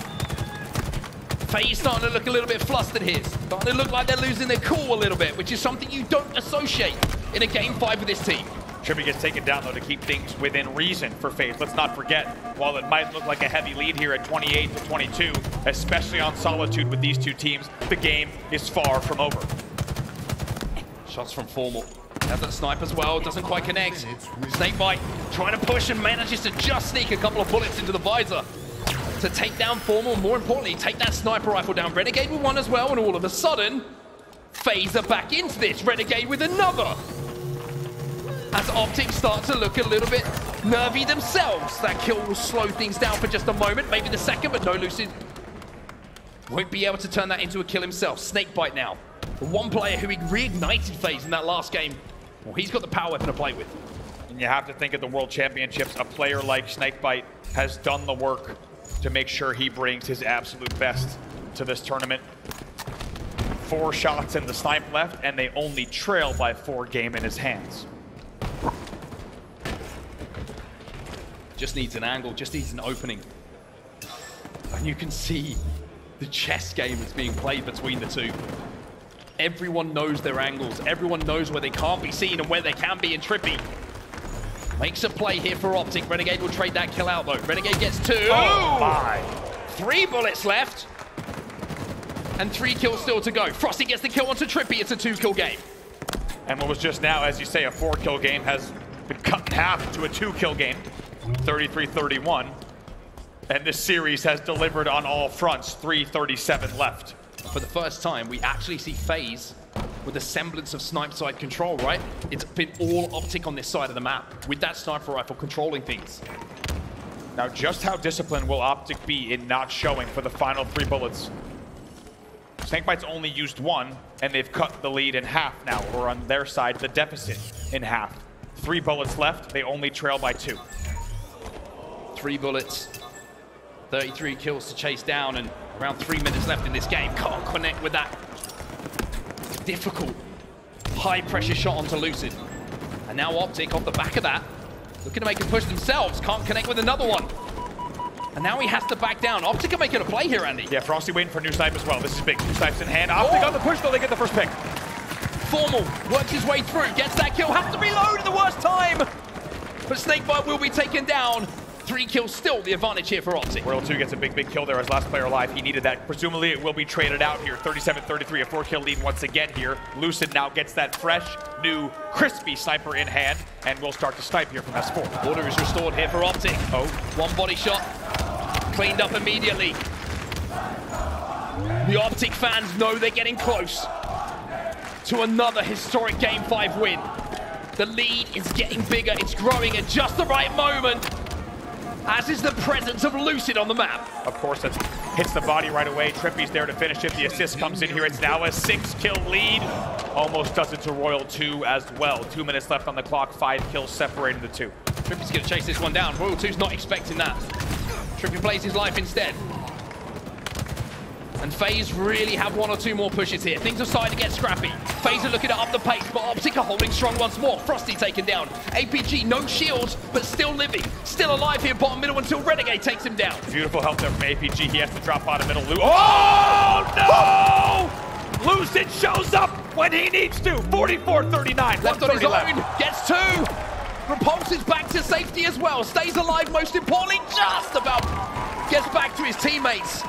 FaZe starting to look a little bit flustered here. Starting to look like they're losing their cool a little bit, which is something you don't associate in a Game 5 with this team. Trippy gets taken down, though, to keep things within reason for FaZe. Let's not forget, while it might look like a heavy lead here at 28-22, especially on Solitude with these two teams, the game is far from over. Shots from Formal. Has that snipe as well, doesn't quite connect. Snakebite trying to push and manages to just sneak a couple of bullets into the visor to take down Formal, more importantly, take that sniper rifle down. Renegade with one as well, and all of a sudden, FaZe are back into this. Renegade with another. As Optic start to look a little bit nervy themselves. That kill will slow things down for just a moment, maybe the second, but no, Lucid won't be able to turn that into a kill himself. Snakebite now. The one player who reignited FaZe in that last game, well, he's got the power weapon to play with. And you have to think at the World Championships, a player like Snakebite has done the work to make sure he brings his absolute best to this tournament. 4 shots in the snipe left, and they only trail by 4 game in his hands. Just needs an angle, just needs an opening. And you can see the chess game that's being played between the two. Everyone knows their angles. Everyone knows where they can't be seen and where they can be. And Trippy makes a play here for Optic. Renegade will trade that kill out, though. Renegade gets 2. Oh, my. 3 bullets left. And 3 kills still to go. Frosty gets the kill onto Trippy. It's a 2-kill game. And what was just now, as you say, a 4-kill game has been cut in half to a 2-kill game. 33-31. And this series has delivered on all fronts. 3:37 left. For the first time, we actually see FaZe with a semblance of snipe side control, right? It's been all Optic on this side of the map, with that sniper rifle controlling things. Now, just how disciplined will Optic be in not showing for the final 3 bullets? Snakebite's only used 1, and they've cut the lead in half now, or on their side, the deficit in half. 3 bullets left, they only trail by 2. 3 bullets, 33 kills to chase down, and around 3 minutes left in this game. Can't connect with that difficult, high-pressure shot onto Lucid. And now Optic, off the back of that, looking to make a push themselves. Can't connect with another one. And now he has to back down. Optic are making a play here, Andy. Yeah, Frosty waiting for new snipe as well. This is big. 2 snipes in hand. Optic on the push, though. They get the first pick. Formal works his way through, gets that kill, has to reload at the worst time. But Snakebite will be taken down. 3 kills still the advantage here for Optic. World 2 gets a big kill there as last player alive. He needed that. Presumably it will be traded out here. 37-33, a 4-kill lead once again here. Lucid now gets that fresh, new, crispy sniper in hand, and will start to snipe here from S4. Order is restored here for Optic. Oh, 1 body shot, cleaned up immediately. The Optic fans know they're getting close to another historic Game 5 win. The lead is getting bigger, it's growing at just the right moment. as is the presence of Lucid on the map. Of course, that hits the body right away. Trippy's there to finish it. The assist comes in here. It's now a 6-kill lead. Almost does it to Royal 2 as well. 2 minutes left on the clock. 5 kills separating the two. Trippy's going to chase this one down. Royal 2's not expecting that. Trippy plays his life instead. And FaZe really have 1 or 2 more pushes here. Things are starting to get scrappy. FaZe are looking to up the pace, but Optic are holding strong once more. Frosty taken down. APG, no shields, but still living. Still alive here, bottom middle, until Renegade takes him down. Beautiful help there from APG. He has to drop out of middle. Oh, no! Lucid shows up when he needs to. 44-39. Left on his own. Gets 2. Repulse is back to safety as well. Stays alive, most importantly, just about gets back to his teammates.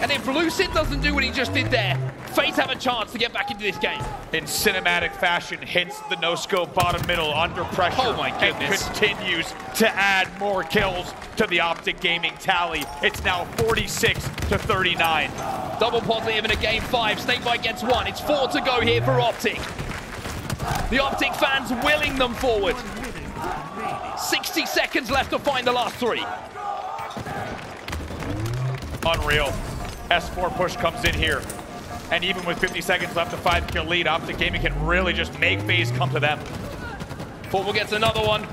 And if Lucid doesn't do what he just did there, FaZe have a chance to get back into this game. In cinematic fashion, hits the no-scope bottom middle under pressure. Oh my goodness. And continues to add more kills to the Optic Gaming tally. It's now 46-39. Double positive in a game 5. Snakebite gets 1. It's 4 to go here for Optic. The Optic fans willing them forward. 60 seconds left to find the last 3. Unreal. S4 push comes in here. And even with 50 seconds left, a 5-kill lead, Optic Gaming can really just make FaZe come to them. Formal gets another one.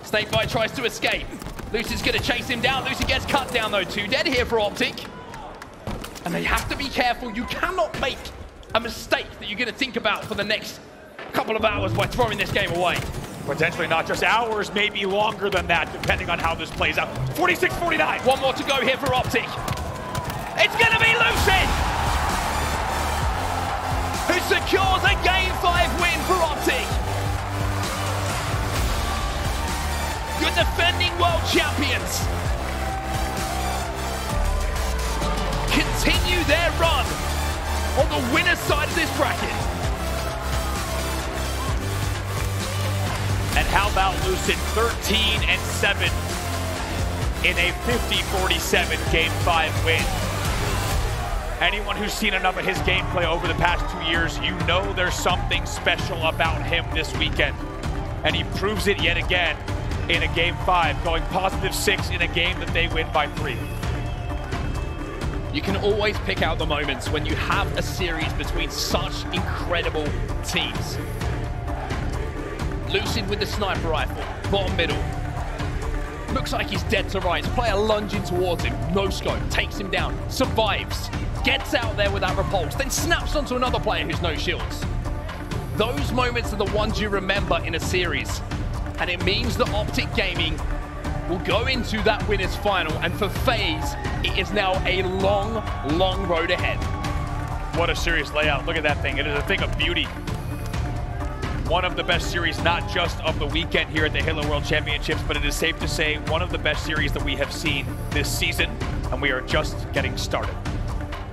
Snakebite tries to escape. Lucid's going to chase him down. Lucid gets cut down though. 2 dead here for Optic. And they have to be careful. You cannot make a mistake that you're going to think about for the next couple of hours by throwing this game away. Potentially not just hours, maybe longer than that, depending on how this plays out. 46-49. 1 more to go here for Optic. It's going to be Lucid, who secures a Game 5 win for Optic. Your defending world champions continue their run on the winner's side of this bracket. And how about Lucid 13-7 in a 50-47 Game 5 win? Anyone who's seen enough of his gameplay over the past 2 years, you know there's something special about him this weekend. And he proves it yet again in a Game 5, going +6 in a game that they win by 3. You can always pick out the moments when you have a series between such incredible teams. Lucid with the sniper rifle, bottom middle. Looks like he's dead to rights. Player lunging towards him, no scope, takes him down, survives, gets out there with that repulse, then snaps onto another player who's no shields. Those moments are the ones you remember in a series. And it means that Optic Gaming will go into that winner's final. And for FaZe, it is now a long, long road ahead. What a serious layout. Look at that thing. It is a thing of beauty. One of the best series, not just of the weekend here at the Halo World Championships, but it is safe to say one of the best series that we have seen this season, and we are just getting started.